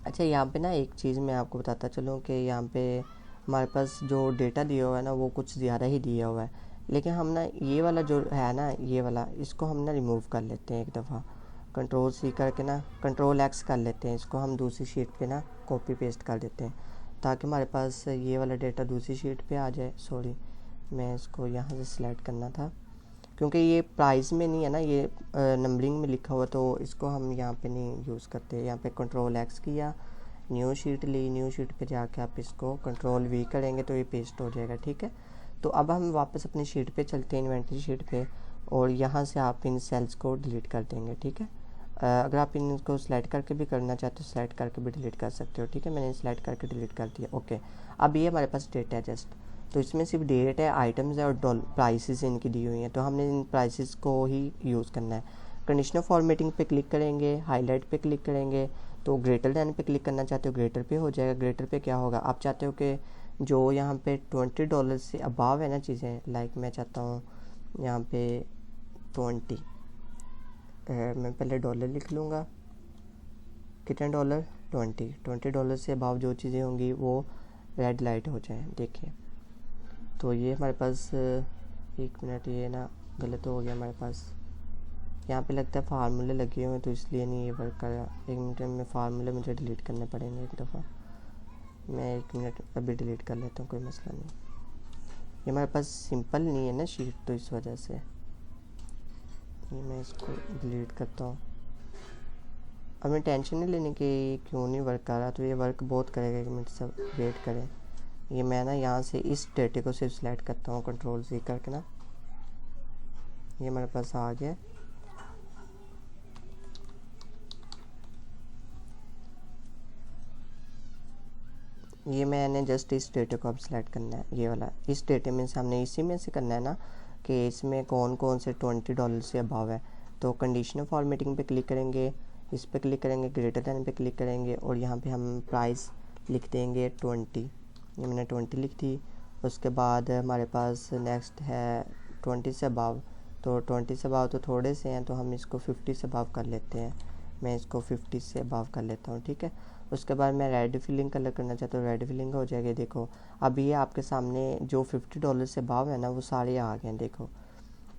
अच्छा, यहाँ पे ना एक चीज़ मैं आपको बताता चलूँ कि यहाँ पे हमारे पास जो डेटा दिया हुआ है ना वो कुछ ज़्यादा ही दिया हुआ है, लेकिन हम ना ये वाला जो है ना ये वाला, इसको हम ना रिमूव कर लेते हैं एक दफ़ा। कंट्रोल सी करके ना कंट्रोल एक्स कर लेते हैं, इसको हम दूसरी शीट पे ना कॉपी पेस्ट कर देते हैं ताकि हमारे पास ये वाला डेटा दूसरी शीट पे आ जाए। सॉरी, मैं इसको यहाँ से सिलेक्ट करना था क्योंकि ये प्राइस में नहीं है ना, ये नंबरिंग में लिखा हुआ, तो इसको हम यहाँ पे नहीं यूज़ करते। यहाँ पे कंट्रोल एक्स किया, न्यू शीट ली, न्यू शीट पे जाके आप इसको कंट्रोल वी करेंगे तो ये पेस्ट हो जाएगा। ठीक है, तो अब हम वापस अपनी शीट पे चलते हैं, इन्वेंटरी शीट पे, और यहाँ से आप इन सेल्स को डिलीट कर देंगे। ठीक है, अगर आप इनको सेलेक्ट करके भी करना चाहते हो सेलेक्ट करके भी डिलीट कर सकते हो। ठीक है, मैंने सेलेक्ट करके डिलीट कर दिया। ओके, अब ये हमारे पास डेटा है जस्ट, तो इसमें सिर्फ डेट है, आइटम्स है और प्राइसेस इनकी दी हुई हैं, तो हमने इन प्राइसेस को ही यूज़ करना है। कंडीशनल फॉर्मेटिंग पे क्लिक करेंगे, हाईलाइट पे क्लिक करेंगे, तो ग्रेटर दैन पे क्लिक करना चाहते हो ग्रेटर पे हो जाएगा। ग्रेटर पे क्या होगा, आप चाहते हो कि जो यहाँ पे $20 से अबाव है ना चीज़ें, लाइक मैं चाहता हूँ यहाँ पे 20, मैं पहले डॉलर लिख लूँगा, कितने डॉलर, 20 डॉलर से अबाव जो चीज़ें होंगी वो रेड लाइट हो जाए। देखिए, तो ये हमारे पास, एक मिनट, ये ना गलत हो गया हमारे पास, यहाँ पे लगता है फार्मूले लगे हुए हैं तो इसलिए नहीं ये वर्क कर रहा। एक मिनट में फार्मूले मुझे डिलीट करने पड़ेंगे एक दफ़ा, मैं एक मिनट अभी डिलीट कर लेता हूँ, कोई मसला नहीं। ये हमारे पास सिंपल नहीं है ना शीट, तो इस वजह से ये मैं इसको डिलीट करता हूँ। अब मैं टेंशन नहीं लेने की क्यों नहीं वर्क कर रहा, तो ये वर्क बहुत करेगा, एक मिनट सब वेट करें। ये मैं ना यहाँ से इस डेटे को सिर्फ सिलेक्ट करता हूँ कंट्रोल सी करके ना, ये हमारे पास आ गया। ये मैंने जस्ट इस डेटे को अब सिलेक्ट करना है, ये वाला, इस डेटे में से हमने इसी में से करना है ना कि इसमें कौन कौन से $20 से अभाव है। तो कंडीशनल फॉर्मेटिंग पे क्लिक करेंगे, इस पे क्लिक करेंगे, ग्रेटर दैन पे क्लिक करेंगे और यहाँ पे हम प्राइस लिख देंगे 20, ये मैंने 20 लिख दी। उसके बाद हमारे पास नेक्स्ट है 20 से अबाव, तो 20 से अबाव तो थोड़े से हैं तो हम इसको 50 से अबाव कर लेते हैं, मैं इसको 50 से अबाव कर लेता हूँ। ठीक है, उसके बाद मैं रेड फिलिंग कलर करना चाहता हूँ, रेड फिलिंग हो जाएगी। देखो अब ये आपके सामने जो $50 से अबाव है ना वो सारे आ गए हैं। देखो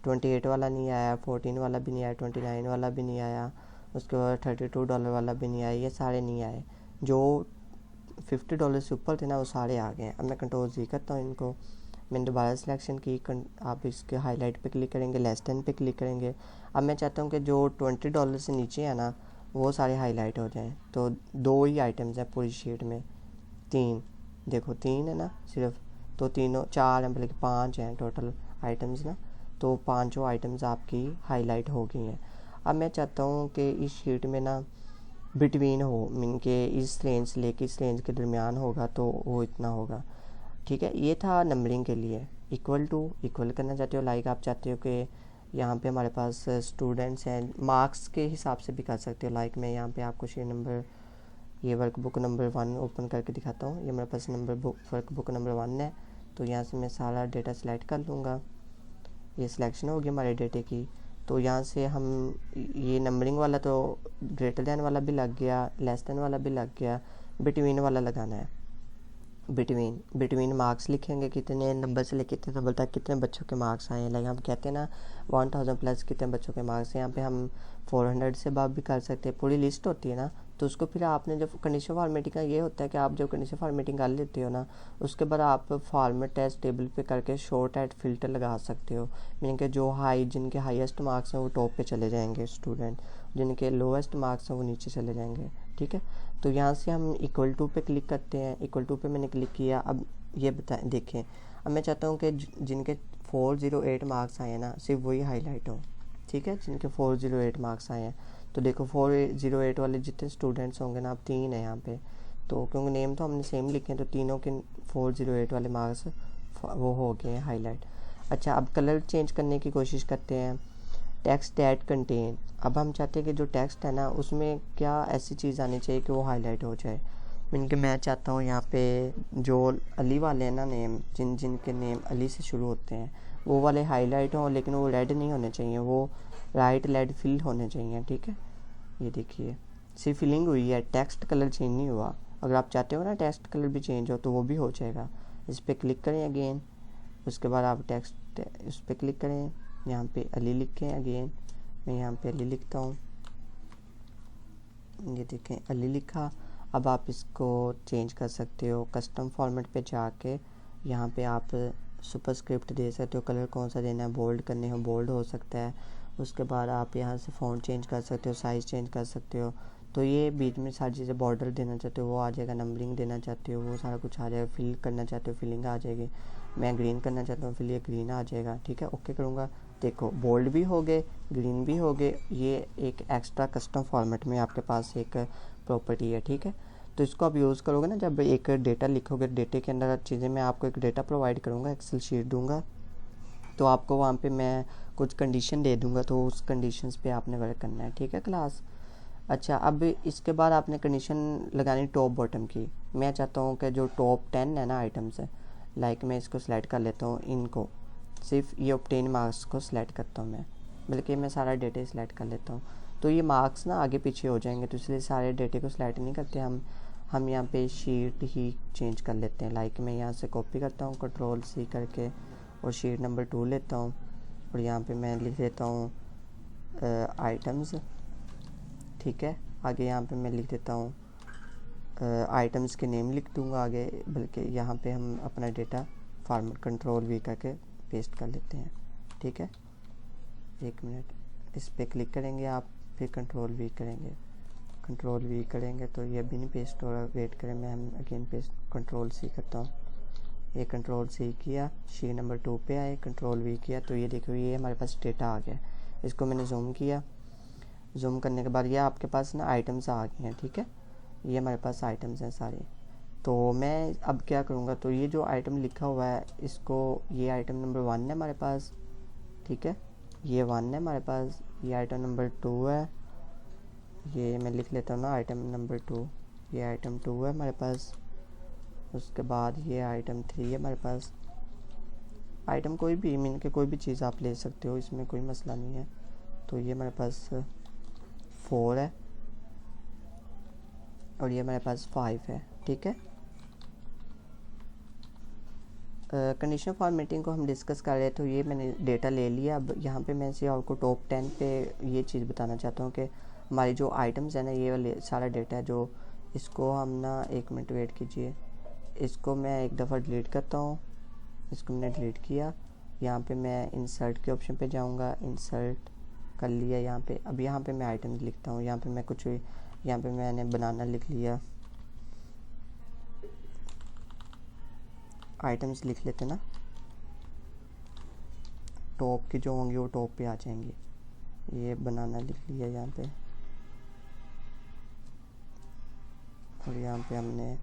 28 वाला नहीं आया, 14 वाला भी नहीं आया, 29 वाला भी नहीं आया, उसके बाद $32 वाला भी नहीं आया, ये सारे नहीं आए। जो $50 से ऊपर थे ना वो सारे आ गए हैं। अब मैं कंट्रोल जी करता हूँ, इनको मैंने दोबारा सिलेक्शन की, आप इसके हाईलाइट पे क्लिक करेंगे, लेस देन पे क्लिक करेंगे। अब मैं चाहता हूँ कि जो $20 से नीचे है ना वो सारे हाईलाइट हो जाएं। तो 2 ही आइटम्स हैं पूरी शीट में, 3, देखो 3 है ना सिर्फ, तो तीनों 4 हैं बल्कि 5 हैं टोटल आइटम्स ना, तो 5 आइटम्स आपकी हाईलाइट हो गई हैं। अब मैं चाहता हूँ कि इस शीट में ना बिटवीन हो, मीन के इस रेंज से लेके इस रेंज के दरमियान होगा तो वो इतना होगा। ठीक है, ये था नंबरिंग के लिए। इक्वल टू, इक्वल करना चाहते हो, लाइक आप चाहते हो कि यहाँ पे हमारे पास स्टूडेंट्स हैं, मार्क्स के हिसाब से भी कर सकते हो। लाइक मैं यहाँ पे आपको शीट नंबर, ये वर्कबुक नंबर 1 ओपन करके दिखाता हूँ। ये मेरे पास वर्कबुक नंबर 1 है, तो यहाँ से मैं सारा डेटा सेलेक्ट कर लूँगा। ये सिलेक्शन होगी हमारे डेटे की, तो यहाँ से हम ये नंबरिंग वाला तो ग्रेटर दैन वाला भी लग गया, लेस दैन वाला भी लग गया, बिटवीन वाला लगाना है। बिटवीन मार्क्स लिखेंगे, कितने नंबर से लेकर कितने नंबर तक कितने बच्चों के मार्क्स आए हैं। लाइक हम कहते हैं ना 1000 प्लस कितने बच्चों के मार्क्स हैं। यहाँ पे हम 400 से अबव भी कर सकते हैं, पूरी लिस्ट होती है ना। तो उसको फिर आपने जब कंडीशन फॉर्मेटिंग का ये होता है कि आप जब कंडीशन फॉर्मेटिंग कर लेते हो ना उसके बाद आप फॉर्मेट टेस्ट टेबल पे करके शॉर्ट एट फिल्टर लगा सकते हो, मीनिंग कि जो जिनके हाईएस्ट मार्क्स हैं वो टॉप पे चले जाएंगे स्टूडेंट, जिनके लोएस्ट मार्क्स हैं वो नीचे चले जाएंगे। ठीक है, तो यहाँ से हम इक्वल टू पे क्लिक करते हैं, इक्वल टू पे मैंने क्लिक किया। अब ये बताएं, देखें अब मैं चाहता हूँ कि जिनके 408 मार्क्स आए हैं ना सिर्फ वही हाईलाइट हो। ठीक है, जिनके 408 मार्क्स आए हैं, तो देखो 408 वाले जितने स्टूडेंट्स होंगे ना, अब 3 है यहाँ पे, तो क्योंकि नेम तो हमने सेम लिखे हैं तो तीनों के 408 वाले मार्क्स वो हो गए हैं हाईलाइट। अच्छा, अब कलर चेंज करने की कोशिश करते हैं। टेक्स्ट दैट कंटेन, अब हम चाहते हैं कि जो टेक्स्ट है ना उसमें क्या ऐसी चीज़ आनी चाहिए कि वो हाईलाइट हो जाए। मीन कि मैं चाहता हूँ यहाँ पे जो अली वाले हैं ना नेम, जिन जिन के नेम अली से शुरू होते हैं वो वाले हाईलाइट हों, लेकिन वो रेड नहीं होने चाहिए, वो राइट लेड फिल होने चाहिए। ठीक है, ये देखिए सिर्फ फिलिंग हुई है, टेक्स्ट कलर चेंज नहीं हुआ। अगर आप चाहते हो ना टेक्स्ट कलर भी चेंज हो तो वो भी हो जाएगा। इस पर क्लिक करें अगेन, उसके बाद आप टेक्स्ट इस पर क्लिक करें, यहाँ पे अली लिखें अगेन, मैं यहाँ पे अली लिखता हूँ, ये देखें अली लिखा। अब आप इसको चेंज कर सकते हो, कस्टम फॉर्मेट पे जाके यहाँ पे आप सुपरस्क्रिप्ट दे सकते हो, कलर कौन सा देना है, बोल्ड करने हो बोल्ड हो सकता है। उसके बाद आप यहाँ से फ़ॉन्ट चेंज कर सकते हो, साइज़ चेंज कर सकते हो। तो ये बीच में सारी चीज़ें, बॉर्डर देना चाहते हो वो आ जाएगा, नंबरिंग देना चाहते हो वो सारा कुछ आ जाएगा, फिल करना चाहते हो फिलिंग आ जाएगी। मैं ग्रीन करना चाहता हूँ, फिर ये ग्रीन आ जाएगा। ठीक है, ओके करूँगा, देखो बोल्ड भी हो गए, ग्रीन भी हो गए। ये एक एक्स्ट्रा कस्टम फॉर्मेट में आपके पास एक प्रॉपर्टी है। ठीक है, तो इसको आप यूज़ करोगे ना, जब एक डेटा लिखोगे, डेटे के अंदर चीज़ें, मैं आपको एक डेटा प्रोवाइड करूँगा, एक्सेल शीट दूंगा, तो आपको वहाँ पे मैं कुछ कंडीशन दे दूंगा, तो उस कंडीशंस पे आपने वर्क करना है। ठीक है क्लास। अच्छा, अब इसके बाद आपने कंडीशन लगानी टॉप बॉटम की। मैं चाहता हूँ कि जो टॉप 10 है ना आइटम्स है, लाइक मैं इसको सिलेक्ट कर लेता हूँ, इनको सिर्फ ये ऑब्टेन मार्क्स को सिलेक्ट करता हूँ मैं, बल्कि मैं सारा डेटा सिलेक्ट कर लेता हूँ। तो ये मार्क्स ना आगे पीछे हो जाएंगे, तो इसलिए सारे डेटे को सिलेक्ट नहीं करते हम यहाँ पे शीट ही चेंज कर लेते हैं। लाइक मैं यहाँ से कॉपी करता हूँ Ctrl+C करके और शीट नंबर 2 लेता हूँ और यहाँ पे मैं लिख देता हूँ आइटम्स। ठीक है, आगे यहाँ पे मैं लिख देता हूँ आइटम्स के नेम लिख दूँगा आगे, बल्कि यहाँ पे हम अपना डेटा फॉर्मेट Ctrl+V करके पेस्ट कर लेते हैं। ठीक है, एक मिनट, इस पर क्लिक करेंगे आप, फिर Ctrl+V करेंगे, Ctrl+V करेंगे तो ये भी नहीं पेस्ट हो रहा, वेट करें, मैं हम अगेन पेस्ट Ctrl+C करता हूँ। ये Ctrl+C किया, शीट नंबर 2 पे आए, Ctrl+V किया, तो ये देखो ये हमारे पास डेटा आ गया। इसको मैंने जूम किया, जूम करने के बाद ये आपके पास ना आइटम्स आ गए हैं। ठीक है, ये हमारे पास आइटम्स हैं सारे। तो मैं अब क्या करूँगा, तो ये जो आइटम लिखा हुआ है इसको, ये आइटम नंबर 1 है हमारे पास। ठीक है, ये 1 है हमारे पास, ये आइटम नंबर 2 है, ये मैं लिख लेता हूँ ना आइटम नंबर 2, ये आइटम 2 है हमारे पास। उसके बाद ये आइटम 3 है हमारे पास। आइटम कोई भी मीन के कोई भी चीज़ आप ले सकते हो, इसमें कोई मसला नहीं है। तो ये हमारे पास 4 है और ये हमारे पास 5 है। ठीक है, कंडीशनल फॉर्मेटिंग को हम डिस्कस कर रहे हैं, तो ये मैंने डेटा ले लिया। अब यहाँ पे मैं से आपको टॉप 10 पे ये चीज़ बताना चाहता हूँ कि हमारी जो आइटम्स है ना, ये वाले सारा डेटा है जो, इसको हम ना, एक मिनट वेट कीजिए, इसको मैं एक दफ़ा डिलीट करता हूँ। इसको मैंने डिलीट किया, यहाँ पे मैं इंसर्ट के ऑप्शन पे जाऊँगा, इंसर्ट कर लिया यहाँ पे। अब यहाँ पे मैं आइटम्स लिखता हूँ, यहाँ पे मैं कुछ, यहाँ पे मैंने बनाना लिख लिया, आइटम्स लिख लेते ना, टॉप की जो होंगी वो टॉप पे आ जाएंगी। ये बनाना लिख लिया यहाँ पे, और यहाँ पे हमने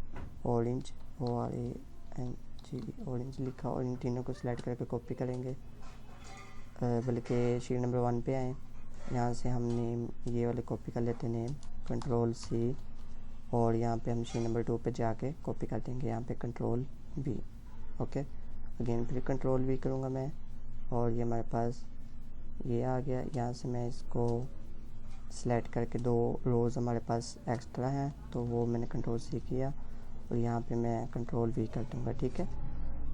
ऑरेंज, ORANG ऑरेंज लिखा, और इन तीनों को सिलेक्ट करके कॉपी करेंगे, बल्कि शीट नंबर 1 पे आए, यहाँ से हम नेम ये वाले कॉपी कर लेते हैं, नेम Ctrl+C, और यहाँ पे हम शीट नंबर 2 पे जाके कॉपी कर देंगे, यहाँ पे Ctrl+V। ओके, अगेन फिर Ctrl+V करूँगा मैं, और ये हमारे पास ये आ गया। यहाँ से मैं इसको सेलेक्ट करके 2 रोज़ हमारे पास एक्स्ट्रा हैं, तो वो मैंने Ctrl+C किया और यहाँ पे मैं Ctrl+V कर दूँगा। ठीक है,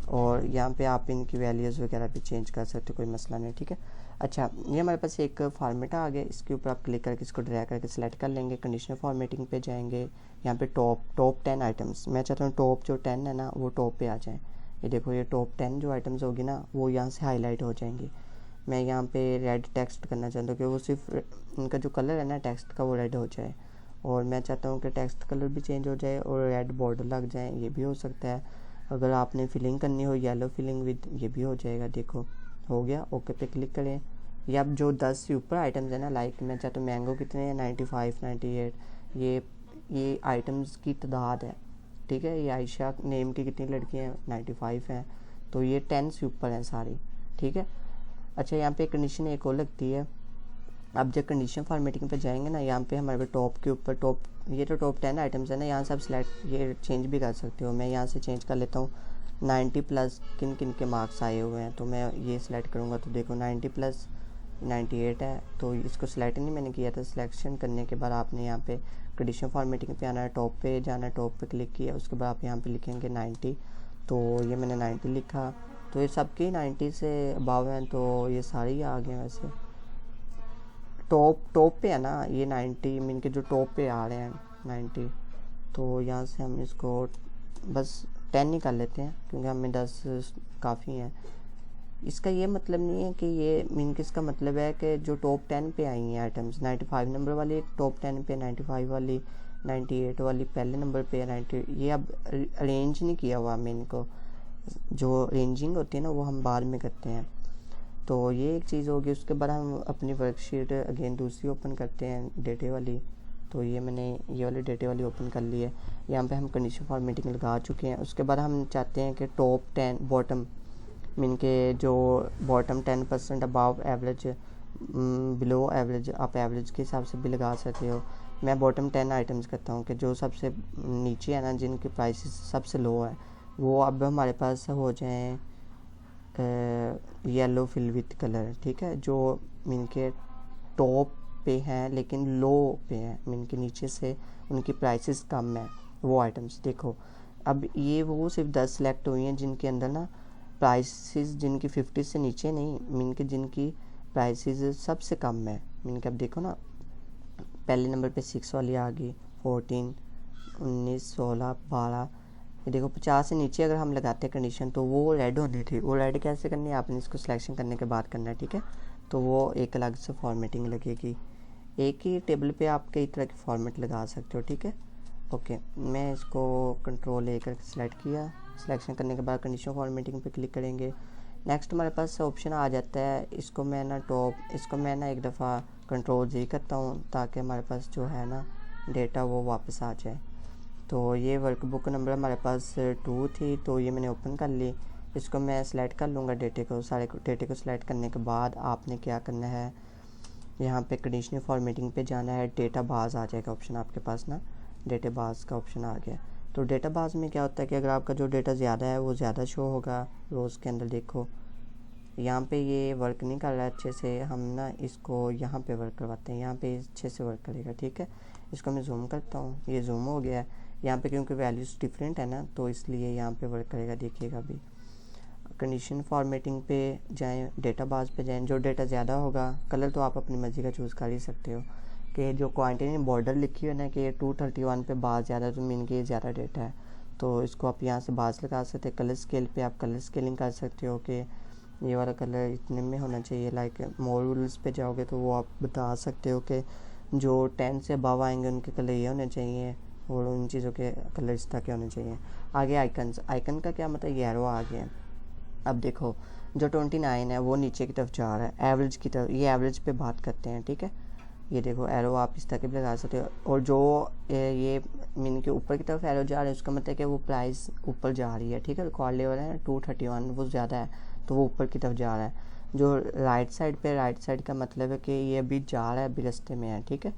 और यहाँ पे आप इनकी वैल्यूज़ वगैरह भी चेंज कर सकते हो, कोई मसला नहीं। ठीक है, अच्छा, ये हमारे पास एक फॉर्मेट आ गया, इसके ऊपर आप क्लिक करके इसको ड्रैग करके सिलेक्ट कर लेंगे, कंडीशनल फॉर्मेटिंग पे जाएंगे, यहाँ पे टॉप 10 आइटम्स, मैं चाहता हूँ टॉप जो 10 है ना वो टॉप पे आ जाए। ये देखो, ये टॉप 10 जो आइटम्स होगी ना वो यहाँ से हाईलाइट हो जाएंगी। मैं यहाँ पे रेड टेक्स्ट करना चाहता हूँ कि वो सिर्फ इनका जो कलर है ना टेक्स्ट का वो रेड हो जाए, और मैं चाहता हूँ कि टेक्स्ट कलर भी चेंज हो जाए और रेड बॉर्डर लग जाए, ये भी हो सकता है। अगर आपने फिलिंग करनी हो येलो फिलिंग विद, ये भी हो जाएगा। देखो हो गया, ओके पे क्लिक करें। ये अब जो 10 से ऊपर आइटम्स है ना, लाइक मैं चाहता हूँ मैंगो कितने हैं, 95 98, ये आइटम्स की तादाद है। ठीक है, ये आयशा नेम की कितनी लड़कियाँ हैं, 95 हैं, तो ये 10 से ऊपर हैं सारी। ठीक है। अच्छा, यहाँ पे कंडीशन एक और लगती है। अब जब कंडीशन फॉर्मेटिंग पे जाएंगे ना, यहाँ पे हमारे टॉप के ऊपर टॉप, ये तो टॉप 10 आइटम्स है ना, यहाँ से आप सिलेक्ट ये चेंज भी कर सकते हो। मैं यहाँ से चेंज कर लेता हूँ 90 प्लस किन किन के मार्क्स आए हुए हैं, तो मैं ये सिलेक्ट करूँगा। तो देखो 90 प्लस 98 है, तो इसको सिलेक्ट नहीं मैंने किया था। सिलेक्शन करने के बाद आपने यहाँ पे कंडीशन फॉर्मेटिंग पे आना है, टॉप पे जाना है, टॉप पे क्लिक किया, उसके बाद आप यहाँ पे लिखेंगे 90। तो ये मैंने 90 लिखा, तो ये सबके 90 से अबव हैं, तो ये सारे ही आ गए। वैसे टॉप पे है ना ये 90, मीन के जो टॉप पे आ रहे हैं 90, तो यहाँ से हम इसको बस 10 ही कर लेते हैं, क्योंकि हमें 10 काफ़ी हैं। इसका ये मतलब नहीं है कि ये मीन के, इसका मतलब है कि जो टॉप 10 पे आई हैं आइटम्स, 95 नंबर वाली टॉप 10 पे, 95 वाली, 98 वाली पहले नंबर पे, 90, ये अब अरेंज नहीं किया हुआ हमें इनको। जो अरेंजिंग होती है ना वो हम बाद में करते हैं। तो ये एक चीज़ होगी। उसके बाद हम अपनी वर्कशीट अगेन दूसरी ओपन करते हैं, डेटे वाली। तो ये मैंने ये वाली डेटे वाली ओपन कर ली है। यहाँ पे हम कंडीशन फॉर्मेटिंग लगा चुके हैं। उसके बाद हम चाहते हैं कि टॉप 10 बॉटम, मीन के जो bottom 10% above average, below average, आप एवरेज के हिसाब से भी लगा सकते हो। मैं बॉटम 10 आइटम्स करता हूँ कि जो सबसे नीचे है ना, जिनकी प्राइसेस सबसे लो है, वो अब हमारे पास हो जाएँ येलो फिल विथ कलर, ठीक है। जो मीन के टॉप पे हैं लेकिन लो पे हैं, मीन के नीचे से उनकी प्राइसेस कम है, वो आइटम्स देखो। अब ये वो सिर्फ 10 सेलेक्ट हुई हैं जिनके अंदर ना प्राइसेस, जिनकी 50 से नीचे नहीं, मीन के जिनकी प्राइसेस सबसे कम है। मीन के अब देखो ना, पहले नंबर पे 6 वाली आ गई, 14, 19, 16, 12, ये देखो 50 से नीचे अगर हम लगाते हैं कंडीशन तो वो रेड होनी थी। वो रेड कैसे करनी है, आपने इसको सिलेक्शन करने के बाद करना है, ठीक है। तो वो एक अलग से फॉर्मेटिंग लगेगी। एक ही टेबल पे आप कई तरह की फॉर्मेट लगा सकते हो, ठीक है। ओके, मैं इसको कंट्रोल A करके सिलेक्ट किया। सिलेक्शन करने के बाद कंडीशन फॉर्मेटिंग पे क्लिक करेंगे। नेक्स्ट हमारे पास ऑप्शन आ जाता है, इसको मैं ना इसको मैं ना एक दफ़ा कंट्रोल G करता हूँ, ताकि हमारे पास जो है ना डेटा वो वापस आ जाए। तो ये वर्कबुक नंबर हमारे पास 2 थी, तो ये मैंने ओपन कर ली। इसको मैं सिलेक्ट कर लूँगा डेटे को। सारे डेटे को सिलेक्ट करने के बाद आपने क्या करना है, यहाँ पे कंडीशनल फॉर्मेटिंग पे जाना है। डेटा बाज आ जाएगा ऑप्शन आपके पास ना, डेटा बाज का ऑप्शन आ गया। तो डेटा बाज में क्या होता है कि अगर आपका जो डेटा ज़्यादा है वो ज़्यादा शो होगा रोज़ के अंदर। देखो यहाँ पे ये वर्क नहीं कर रहा है अच्छे से, हम ना इसको यहाँ पे वर्क करवाते हैं, यहाँ पे अच्छे से वर्क करेगा, ठीक है। इसको मैं जूम करता हूँ, ये जूम हो गया है। यहाँ पे क्योंकि वैल्यूज़ डिफरेंट है ना, तो इसलिए यहाँ पे वर्क करेगा, देखिएगा अभी। कंडीशन फॉर्मेटिंग पे जाएं, डेटा बाज पे जाएं। जो डेटा ज़्यादा होगा, कलर तो आप अपनी मर्ज़ी का चूज़ कर ही सकते हो, कि जो क्वांटिटी बॉर्डर लिखी है ना कि 231 पे बाज ज़्यादा, तो मीन के ज़्यादा डेटा है, तो इसको आप यहाँ से बाज लगा सकते हैं। कलर स्केल पे आप कलर स्केलिंग कर सकते हो कि ये वाला कलर इतने में होना चाहिए। लाइक मोर रूल्स पे जाओगे तो वो आप बता सकते हो कि जो 10 से अबव आएंगे उनके कलर ये होने चाहिए, और उन चीज़ों के कलर इस तरह के होने चाहिए। आगे आइकन का क्या मतलब, ये एरो आ गया। अब देखो जो 29 है वो नीचे की तरफ जा रहा है, एवरेज की तरफ। ये एवरेज पे बात करते हैं, ठीक है। ये देखो एरो आप इस तरह के भी लगा सकते हो। और जो ये मीन के ऊपर की तरफ एरो जा रहा है, उसका मतलब कि वो प्राइस ऊपर जा रही है, ठीक है। रिकॉर्ड लेवल है 231, वो ज़्यादा है तो वो ऊपर की तरफ जा रहा है। जो राइट साइड का मतलब है कि ये अभी जा रहा है, अभी रास्ते में है, ठीक है।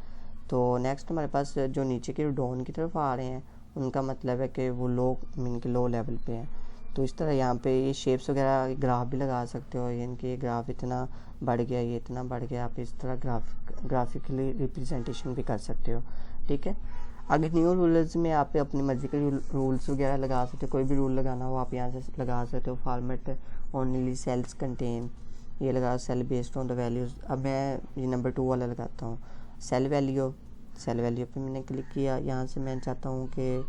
तो नेक्स्ट हमारे पास जो नीचे की डाउन की तरफ आ रहे हैं, उनका मतलब है कि वो लो मीन के लो लेवल पे हैं। तो इस तरह यहाँ पे ये शेप्स वगैरह ग्राफ भी लगा सकते हो, इनके ग्राफ इतना बढ़ गया, ये इतना बढ़ गया, आप इस तरह ग्राफिकली रिप्रेजेंटेशन भी कर सकते हो, ठीक है। आगे न्यू रूल्स में आप अपनी मर्जी के रूल्स वगैरह लगा सकते हो। कोई भी रूल लगाना हो आप यहाँ से लगा सकते हो। फॉर्मेट ओनली सेल्स कंटेन, ये लगा cell based on the values. अब मैं ये नंबर 2 वाला लगाता हूँ, सेल वैल्यू पे मैंने क्लिक किया। यहाँ से मैं चाहता हूँ कि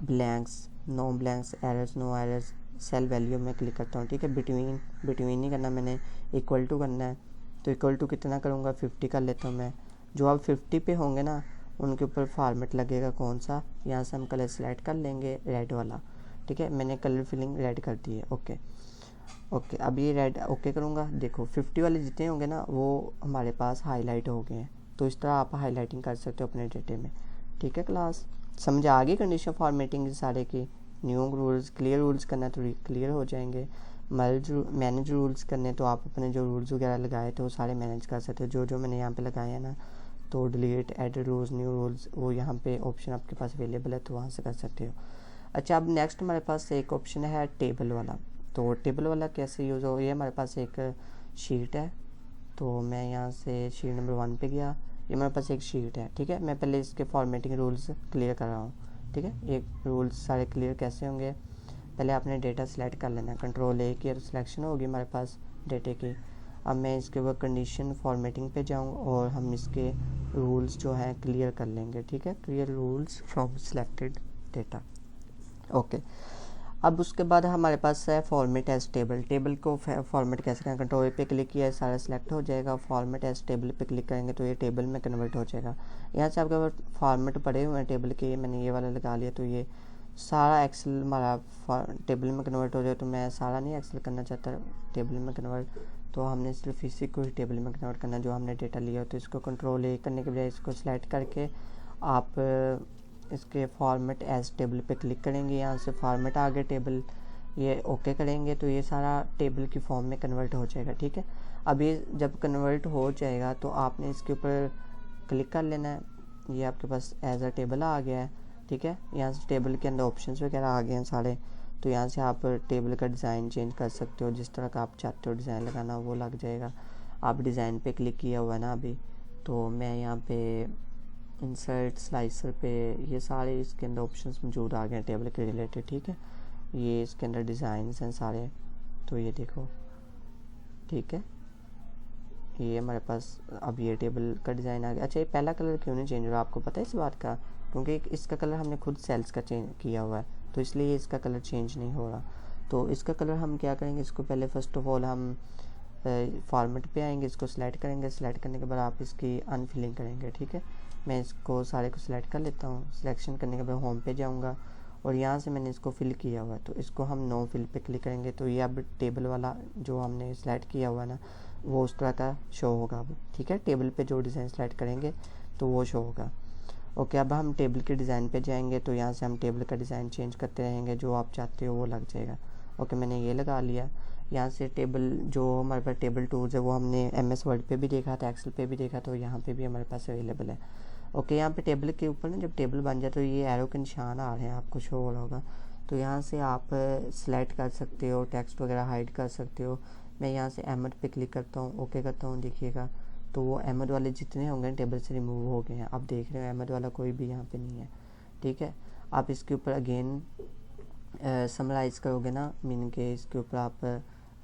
blanks, no blanks, errors, no errors. Cell value में क्लिक करता हूँ, ठीक है। बिटवीन नहीं करना मैंने, इक्वल टू करना है। तो इक्वल टू कितना करूँगा, 50 कर लेता हूँ मैं। जो आप 50 पे होंगे ना उनके ऊपर फॉर्मेट लगेगा कौन सा, यहाँ से हम कलर सेलेक्ट कर लेंगे रेड वाला, ठीक है। मैंने कलर फिलिंग रेड कर दी है, ओके। अब ये रेड ओके करूँगा। देखो 50 वाले जितने होंगे ना वो हमारे पास हाईलाइट हो गए हैं। तो इस तरह आप हाईलाइटिंग कर सकते हो अपने डेटे में, ठीक है। क्लास समझ आ गई कंडीशन फॉर्मेटिंग सारे की। न्यू रूल्स क्लियर रूल्स करना है तो क्लियर हो जाएंगे। मैनेज रूल्स करने तो आप अपने जो रूल्स वगैरह लगाए थे वो सारे मैनेज कर सकते हो, जो जो मैंने यहाँ पे लगाए हैं ना। तो delete, add rules, new rules, वो यहाँ पे ऑप्शन आपके पास अवेलेबल है, तो वहाँ से कर सकते हो। अच्छा, अब नेक्स्ट हमारे पास एक ऑप्शन है टेबल वाला। तो टेबल वाला कैसे यूज़ हो, ये हमारे पास एक शीट है। तो मैं यहाँ से शीट नंबर 1 पे गया, ये हमारे पास एक शीट है, ठीक है। मैं पहले इसके फॉर्मेटिंग रूल्स क्लियर कर रहा हूँ, ठीक है। ये रूल्स सारे क्लियर कैसे होंगे, पहले आपने डेटा सेलेक्ट कर लेना है, कंट्रोल-A की सिलेक्शन होगी हमारे पास डेटे की। अब मैं इसके ऊपर कंडीशन फॉर्मेटिंग पे जाऊँ और हम इसके रूल्स जो हैं क्लियर कर लेंगे, ठीक है। Clear rules from selected data, okay. अब उसके बाद हमारे पास है फॉर्मेट एज टेबल। टेबल को फॉर्मेट कैसे करें, कंट्रोल पे क्लिक किया, सारा सेलेक्ट हो जाएगा। फॉर्मेट एज टेबल पे क्लिक करेंगे तो ये टेबल में कन्वर्ट हो जाएगा। यहाँ से आपके पास फॉर्मेट पड़े हुए हैं टेबल के, मैंने ये वाला लगा लिया, तो ये सारा एक्सेल हमारा टेबल में कन्वर्ट हो जाए। तो मैं सारा नहीं एक्सेल करना चाहता टेबल में कन्वर्ट, तो हमने सिर्फ इसी को ही टेबल में कन्वर्ट करना जो हमने डेटा लिया। तो इसको कंट्रोल-A करने के बजाय इसको सेलेक्ट करके आप इसके फॉर्मेट एज टेबल पे क्लिक करेंगे, यहाँ से फॉर्मेट आ गया टेबल, ये ओके करेंगे तो ये सारा टेबल की फॉर्म में कन्वर्ट हो जाएगा, ठीक है। अब ये जब कन्वर्ट हो जाएगा तो आपने इसके ऊपर क्लिक कर लेना है, ये आपके पास एज अ टेबल आ गया है, ठीक है। यहाँ से टेबल के अंदर ऑप्शंस वगैरह आ गए हैं सारे, तो यहाँ से आप टेबल का डिज़ाइन चेंज कर सकते हो, जिस तरह का आप चाहते हो डिज़ाइन लगाना वो लग जाएगा। आप डिज़ाइन पे क्लिक किया हुआ है ना अभी, तो मैं यहाँ पे इंसर्ट स्लाइसर पे, ये सारे इसके अंदर ऑप्शंस मौजूद आ गए हैं टेबल के रिलेटेड, ठीक है। ये इसके अंदर डिज़ाइंस हैं सारे, तो ये देखो, ठीक है। ये हमारे पास अब ये टेबल का डिज़ाइन आ गया। अच्छा, ये पहला कलर क्यों नहीं चेंज हो रहा, आपको पता है इस बात का? क्योंकि इसका कलर हमने खुद सेल्स का चेंज किया हुआ है, तो इसलिए इसका कलर चेंज नहीं हो रहा। तो इसका कलर हम क्या करेंगे, इसको पहले फर्स्ट ऑफ ऑल हम फॉर्मेट पे आएंगे, इसको सिलेक्ट करेंगे। सिलेक्ट करने के बाद आप इसकी अनफिलिंग करेंगे, ठीक है। मैं इसको सारे को सिलेक्ट कर लेता हूँ। सिलेक्शन करने के बाद होम पे जाऊँगा और यहाँ से मैंने इसको फिल किया हुआ है, तो इसको हम नो फिल पे क्लिक करेंगे। तो ये अब टेबल वाला जो हमने सिलेक्ट किया हुआ है ना, वो उस तरह का शो होगा अब, ठीक है। टेबल पे जो डिज़ाइन सेलेक्ट करेंगे तो वो शो होगा, ओके। अब हम टेबल के डिज़ाइन पे जाएंगे, तो यहाँ से हम टेबल का डिज़ाइन चेंज करते रहेंगे, जो आप चाहते हो वो लग जाएगा, ओके। मैंने ये लगा लिया। यहाँ से टेबल जो हमारे पास टेबल टूल्स है वो हमने MS वर्ड पे भी देखा था, एक्सेल पे भी देखा, तो यहाँ पे भी हमारे पास अवेलेबल है, ओके। यहाँ पे टेबल के ऊपर ना जब टेबल बन जाए तो ये एरो के निशान आ रहे हैं, आपको शो हो रहा होगा। तो यहाँ से आप सेलेक्ट कर सकते हो, टेक्स्ट वगैरह हाइड कर सकते हो। मैं यहाँ से अहमद पे क्लिक करता हूँ, ओके करता हूँ, देखिएगा तो वो अहमद वाले जितने होंगे टेबल से रिमूव हो गए हैं। आप देख रहे हो अहमद वाला कोई भी यहाँ पे नहीं है, ठीक है। आप इसके ऊपर अगेन समराइज़ करोगे ना, मीन के इसके ऊपर आप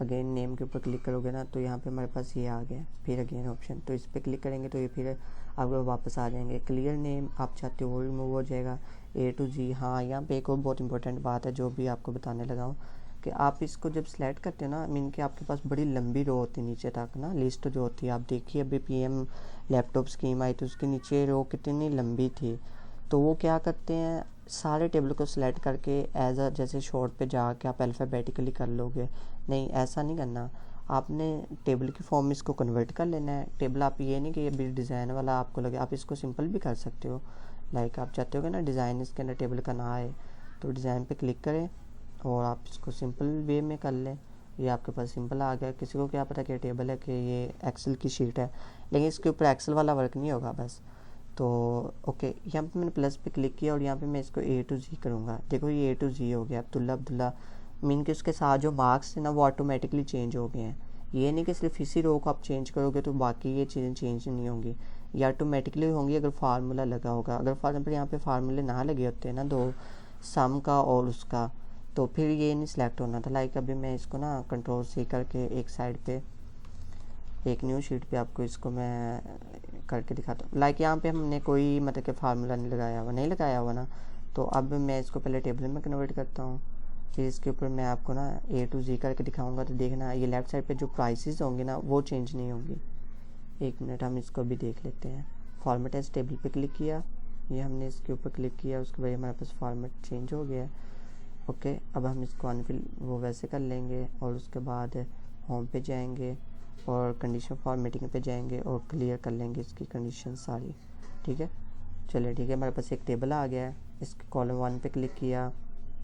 अगेन नेम के ऊपर क्लिक करोगे ना, तो यहाँ पे हमारे पास ये आ गया फिर अगेन ऑप्शन, तो इस पर क्लिक करेंगे तो ये फिर आपको वापस आ जाएंगे। क्लियर नेम आप चाहते हो वो रिमूव हो जाएगा, A to Z। हाँ, यहाँ पे एक और बहुत इंपॉर्टेंट बात है जो भी आपको बताने लगा हूँ कि आप इसको जब सेलेक्ट करते हो ना, मीन कि आपके पास बड़ी लंबी रो होती है नीचे तक ना, लिस्ट जो होती है। आप देखिए अभी PM लैपटॉप स्कीम आई तो उसके नीचे रो कितनी लंबी थी। तो वो क्या करते हैं, सारे टेबल को सिलेक्ट करके एज अ जैसे शॉर्ट पे जाके आप अल्फ़ाबेटिकली कर लोगे, नहीं ऐसा नहीं करना। आपने टेबल की फॉर्म में इसको कन्वर्ट कर लेना है। टेबल आप ये नहीं कि अभी डिज़ाइन वाला आपको लगे, आप इसको सिंपल भी कर सकते हो। लाइक आप चाहते हो कि ना डिज़ाइन इसके अंदर टेबल का ना आए, तो डिज़ाइन पे क्लिक करें और आप इसको सिंपल वे में कर लें। ये आपके पास सिंपल आ गया। किसी को क्या पता कि टेबल है कि ये एक्सेल की शीट है, लेकिन इसके ऊपर एक्सेल वाला वर्क नहीं होगा बस। तो ओके, यहाँ पे मैंने प्लस पे क्लिक किया और यहाँ पे मैं इसको A to Z करूँगा। देखो ये A to Z हो गया। अब्दुल्ला मीन के उसके साथ जो मार्क्स थे ना वो ऑटोमेटिकली चेंज हो गए हैं। ये नहीं कि सिर्फ इसी रो को आप चेंज करोगे तो बाकी ये चीज़ें चेंज नहीं होंगी, ये ऑटोमेटिकली होंगी अगर फार्मूला लगा होगा। अगर फॉर एग्जाम्पल यहाँ पे फार्मूले ना लगे होते हैं ना, दो सम का और उसका, तो फिर ये नहीं सिलेक्ट होना था। लाइक अभी मैं इसको ना कंट्रोल-C करके एक साइड पे एक न्यू शीट पे आपको इसको मैं करके दिखाता हूँ। लाइक यहाँ पे हमने कोई मतलब कि फार्मूला नहीं लगाया हुआ ना। तो अब मैं इसको पहले टेबल में कन्वर्ट करता हूँ, फिर इसके ऊपर मैं आपको ना A to Z करके दिखाऊंगा। तो देखना ये लेफ़्ट साइड पे जो प्राइसेस होंगे ना वो चेंज नहीं होंगी। एक मिनट हम इसको भी देख लेते हैं। फॉर्मेट एज टेबल पे क्लिक किया, ये हमने इसके ऊपर क्लिक किया, उसके बाद हमारे पास फॉर्मेट चेंज हो गया। ओके, अब हम इसको अनफिल वो वैसे कर लेंगे और उसके बाद होम पे जाएंगे और कंडीशन फॉर्मेटिंग पे जाएंगे और क्लियर कर लेंगे इसकी कंडीशन सारी, ठीक है। चलिए ठीक है, हमारे पास एक टेबल आ गया है। इसके कॉलम 1 पे क्लिक किया,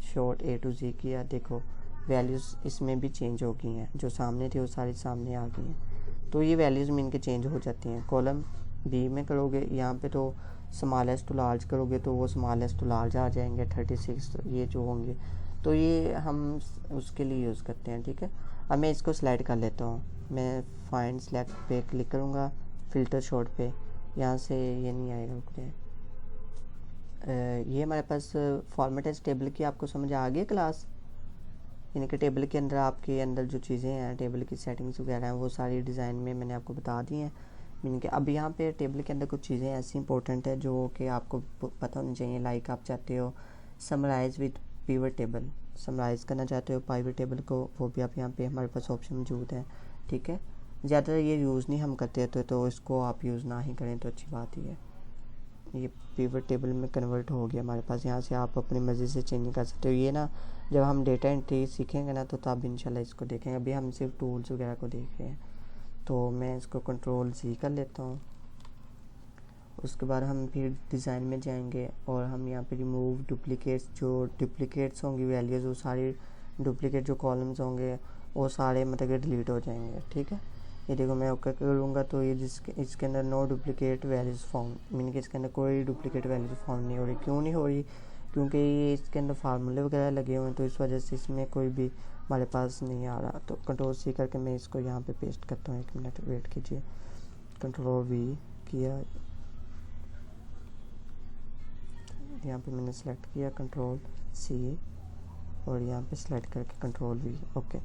शॉर्ट ए टू जी किया, देखो वैल्यूज़ इसमें भी चेंज हो गई हैं, जो सामने थी वो सारी सामने आ गई हैं। तो ये वैल्यूज़ में इनके चेंज हो जाती हैं। कॉलम बी में करोगे यहाँ पे तो स्मॉलेस्ट टू लार्ज करोगे तो वो स्मॉलेस्ट टू लार्ज आ जाएंगे 36 ये जो होंगे। तो ये हम उसके लिए यूज़ करते हैं, ठीक है। अब मैं इसको सिलेक्ट कर लेता हूँ। मैं फाइंड सेलेक्ट पे क्लिक करूँगा, फ़िल्टर शॉर्ट पे, यहाँ से ये नहीं आएगा, रुक जाए। ये हमारे पास फॉर्मेट एज टेबल की आपको समझ आ गई क्लास। यानी कि टेबल के अंदर आपके अंदर जो चीज़ें हैं, टेबल की सेटिंग्स वगैरह हैं, वो सारी डिज़ाइन में मैंने आपको बता दी हैं। मीनिंग कि अब यहाँ पे टेबल के अंदर कुछ चीज़ें ऐसी इंपॉर्टेंट है जो कि आपको पता होनी चाहिए। लाइक आप चाहते हो summarize with pivot table, summarize करना चाहते हो पिवट टेबल को, वो भी आप यहाँ पे हमारे पास ऑप्शन मौजूद है, ठीक है। ज़्यादातर ये यूज़ नहीं हम करते तो इसको आप यूज़ ना ही करें तो अच्छी बात ही है। ये पिवट टेबल में कन्वर्ट हो गया हमारे पास। यहाँ से आप अपनी मर्ज़ी से चेंज कर सकते हो। ये ना जब हम डेटा एंट्री सीखेंगे ना तो तब इंशाल्लाह इसको देखेंगे। अभी हम सिर्फ टूल्स वगैरह को देख रहे हैं। तो मैं इसको कंट्रोल सी कर लेता हूँ। उसके बाद हम फिर डिज़ाइन में जाएंगे और हम यहाँ पे रिमूव डुप्लीकेट्स, जो डुप्लीकेट्स होंगी वैल्यूज़, वो सारी डुप्लीकेट जो कॉलम्स होंगे वो सारे मतलब कि डिलीट हो जाएंगे, ठीक है। ये देखो मैं ओके करूँगा तो ये इसके अंदर no duplicate values found, mean कि इसके अंदर कोई डुप्लीकेट वैल्यूज़ फाउंड नहीं हो रही। क्यों नहीं हो रही? क्योंकि ये इसके अंदर फार्मूले वगैरह लगे हुए हैं, तो इस वजह से इसमें कोई भी हमारे पास नहीं आ रहा। तो कंट्रोल सी करके मैं इसको यहाँ पे पेस्ट करता हूँ। 1 मिनट वेट कीजिए। कंट्रोल वी किया, यहाँ पे मैंने सेलेक्ट किया, कंट्रोल सी, और यहाँ पे सेलेक्ट करके कंट्रोल वी। ओके,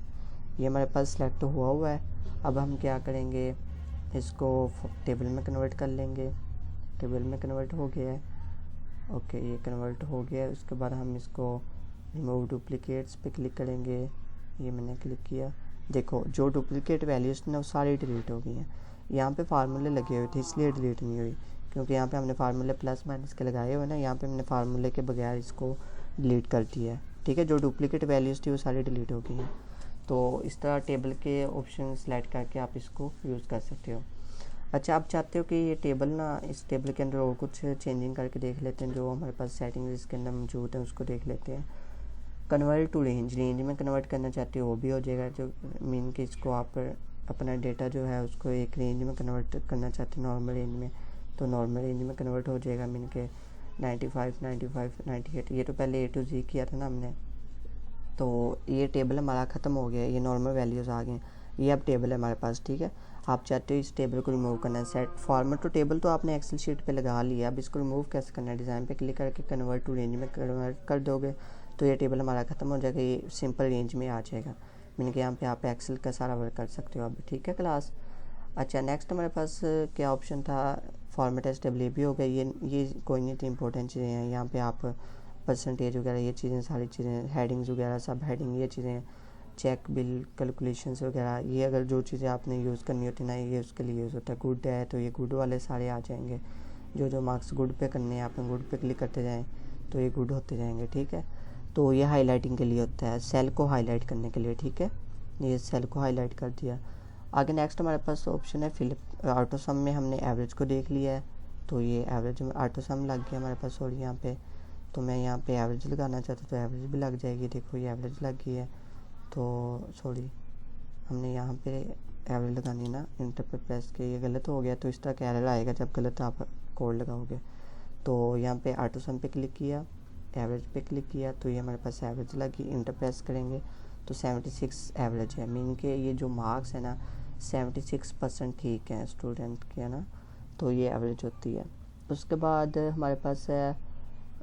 ये हमारे पास सेलेक्ट हुआ है। अब हम क्या करेंगे, इसको टेबल में कन्वर्ट कर लेंगे। टेबल में कन्वर्ट हो गया है। ओके, ये कन्वर्ट हो गया है। उसके बाद हम इसको रिमूव डुप्लीकेट्स पे क्लिक करेंगे। ये मैंने क्लिक किया, देखो जो डुप्लीकेट वैल्यूज़ ना वो सारी डिलीट हो गई हैं। यहाँ पे फार्मूले लगे हुए थे इसलिए डिलीट नहीं हुई, क्योंकि यहाँ पे हमने फार्मूले प्लस माइनस के लगाए हुए ना, यहाँ पे हमने फार्मूले के बगैर इसको डिलीट कर दिया है, ठीक है। जो डुप्लीकेट वैल्यूज़ थी वो सारी डिलीट हो गई हैं। तो इस तरह टेबल के ऑप्शन सेलेक्ट करके आप इसको यूज़ कर सकते हो। अच्छा, आप चाहते हो कि ये टेबल ना, इस टेबल के अंदर और कुछ चेंजिंग करके देख लेते हैं, जो हमारे पास सेटिंग्स इसके अंदर मौजूद है उसको देख लेते हैं। कन्वर्ट टू रेंज, रेंज में कन्वर्ट करना चाहते हो वो भी हो जाएगा। जो मीन कि इसको आप अपना डेटा जो है उसको एक रेंज में कन्वर्ट करना चाहते हो, नॉर्मल रेंज में, तो नॉर्मल रेंज में कन्वर्ट हो जाएगा। मीन के 95, 95, 98, ये तो पहले ए टू जी किया था ना हमने, तो ये टेबल हमारा ख़त्म हो गया, ये नॉर्मल वैल्यूज़ आ गए। ये अब टेबल है हमारे पास, ठीक है। आप चाहते हो इस टेबल को रिमूव करना है, सेट फॉर्मेट टू टेबल तो आपने एक्सेल शीट पे लगा लिया। अब इसको रिमूव कैसे करना है, डिज़ाइन पे क्लिक करके कन्वर्ट टू रेंज में कन्वर्ट कर दोगे तो ये टेबल हमारा ख़त्म हो जाएगा, ये सिंपल रेंज में आ जाएगा। मीन कि यहाँ पे आप एक्सेल का सारा वर्क कर सकते हो अब, ठीक है क्लास। अच्छा, नेक्स्ट हमारे पास क्या ऑप्शन था, फॉर्मेट एज टेबल, ये भी हो गया। ये कोई नहीं थी, इंपॉर्टेंट चीज़ें हैं। यहाँ पे आप परसेंटेज वगैरह ये चीज़ें, सारी चीज़ें, हेडिंग्स वगैरह, सब हेडिंग, ये चीज़ें, चेक बिल कैलकुलेशंस वगैरह, ये अगर जो चीज़ें आपने यूज़ करनी होती ना, ये उसके लिए यूज़ होता है। गुड है तो ये गुड वाले सारे आ जाएंगे। जो मार्क्स गुड पे करने हैं आपने गुड पे क्लिक करते जाएँ तो ये गुड होते जाएंगे, ठीक है। तो ये हाईलाइटिंग के लिए होता है, सेल को हाईलाइट करने के लिए, ठीक है। ये सेल को हाईलाइट कर दिया। आगे नेक्स्ट हमारे पास ऑप्शन है फिलिप ऑटो सम में हमने एवरेज को देख लिया है, तो ये एवरेज में ऑटो सम लग गया हमारे पास। और यहाँ पे तो मैं यहाँ पे एवरेज लगाना चाहता तो एवरेज भी लग जाएगी, देखो ये एवरेज लग गई है। तो सॉरी, हमने यहाँ पे एवरेज लगानी ना, इंटर पे प्रेस के, ये गलत हो गया। तो इस तरह का एरर आएगा जब गलत आप कोड लगाओगे। तो यहाँ पे ऑटो सम पे क्लिक किया, एवरेज पे क्लिक किया, तो ये हमारे पास एवरेज लगी। इंटर प्रेस करेंगे तो 76 एवरेज है। मीन के ये जो मार्क्स है ना 76% ठीक है स्टूडेंट के, है ना, तो ये एवरेज होती है। उसके बाद हमारे पास है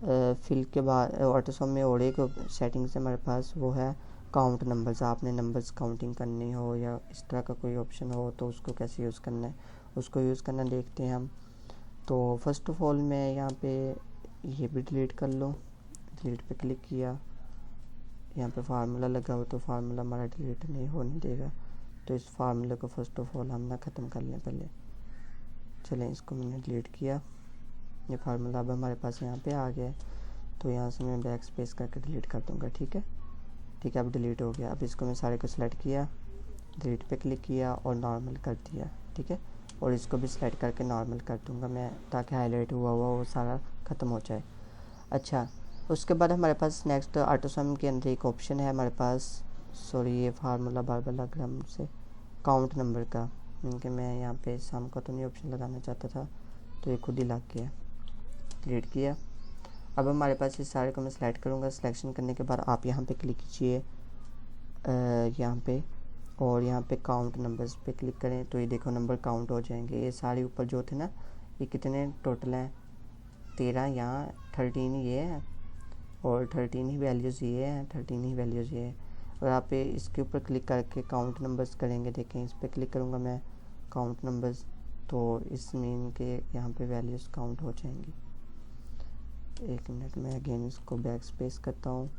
फिल के बाद ऑटो सम में और एक सेटिंग्स है हमारे पास, वो है काउंट नंबर्स। आपने नंबर्स काउंटिंग करनी हो या इस तरह का कोई ऑप्शन हो तो उसको कैसे यूज़ करना है, उसको यूज़ करना देखते हैं हम। तो फर्स्ट ऑफ ऑल मैं यहाँ पे ये भी डिलीट कर लो, डिलीट पे क्लिक किया, यहाँ पे फार्मूला लगा हो तो फार्मूला हमारा डिलीट नहीं होने देगा। तो इस फार्मूले को फर्स्ट ऑफ ऑल हम ना ख़त्म कर लें पहले। चलें, इसको मैंने डिलीट किया, ये फार्मूला अब हमारे पास यहाँ पे आ गया है। तो यहाँ से मैं बैक स्पेस करके डिलीट कर दूँगा, ठीक है। ठीक है, अब डिलीट हो गया। अब इसको मैं सारे को सिलेक्ट किया, डिलीट पे क्लिक किया और नॉर्मल कर दिया, ठीक है। और इसको भी सिलेक्ट करके नॉर्मल कर दूँगा मैं, ताकि हाईलाइट हुआ हुआ वो सारा ख़त्म हो जाए। अच्छा, उसके बाद हमारे पास नेक्स्ट ऑटोसम के अंदर एक ऑप्शन है हमारे पास, सॉरी ये फार्मूला बार बार लग रहा है मुझसे, काउंट नंबर का, क्योंकि मैं यहाँ पे सम का तो नहीं ऑप्शन लगाना चाहता था, तो ये खुद ही लग गया, क्रिएट किया। अब हमारे पास इस सारे को मैं सिलेक्ट करूँगा। सिलेक्शन करने के बाद आप यहाँ पे क्लिक कीजिए यहाँ पे, और यहाँ पे काउंट नंबर्स पे क्लिक करें तो ये देखो नंबर काउंट हो जाएंगे। ये सारे ऊपर जो थे ना, ये कितने टोटल हैं, 13, यहाँ 13 ये है, और 13 ही वैल्यूज़ ये है, 13 ही वैल्यूज़ ये है। और आप पे इसके ऊपर क्लिक करके काउंट नंबर्स करेंगे, देखें इस पर क्लिक करूँगा मैं काउंट नंबर्स, तो इसमें इनके यहाँ पे वैल्यूज़ काउंट हो जाएंगी। एक मिनट में अगेन इसको बैक स्पेस करता हूँ,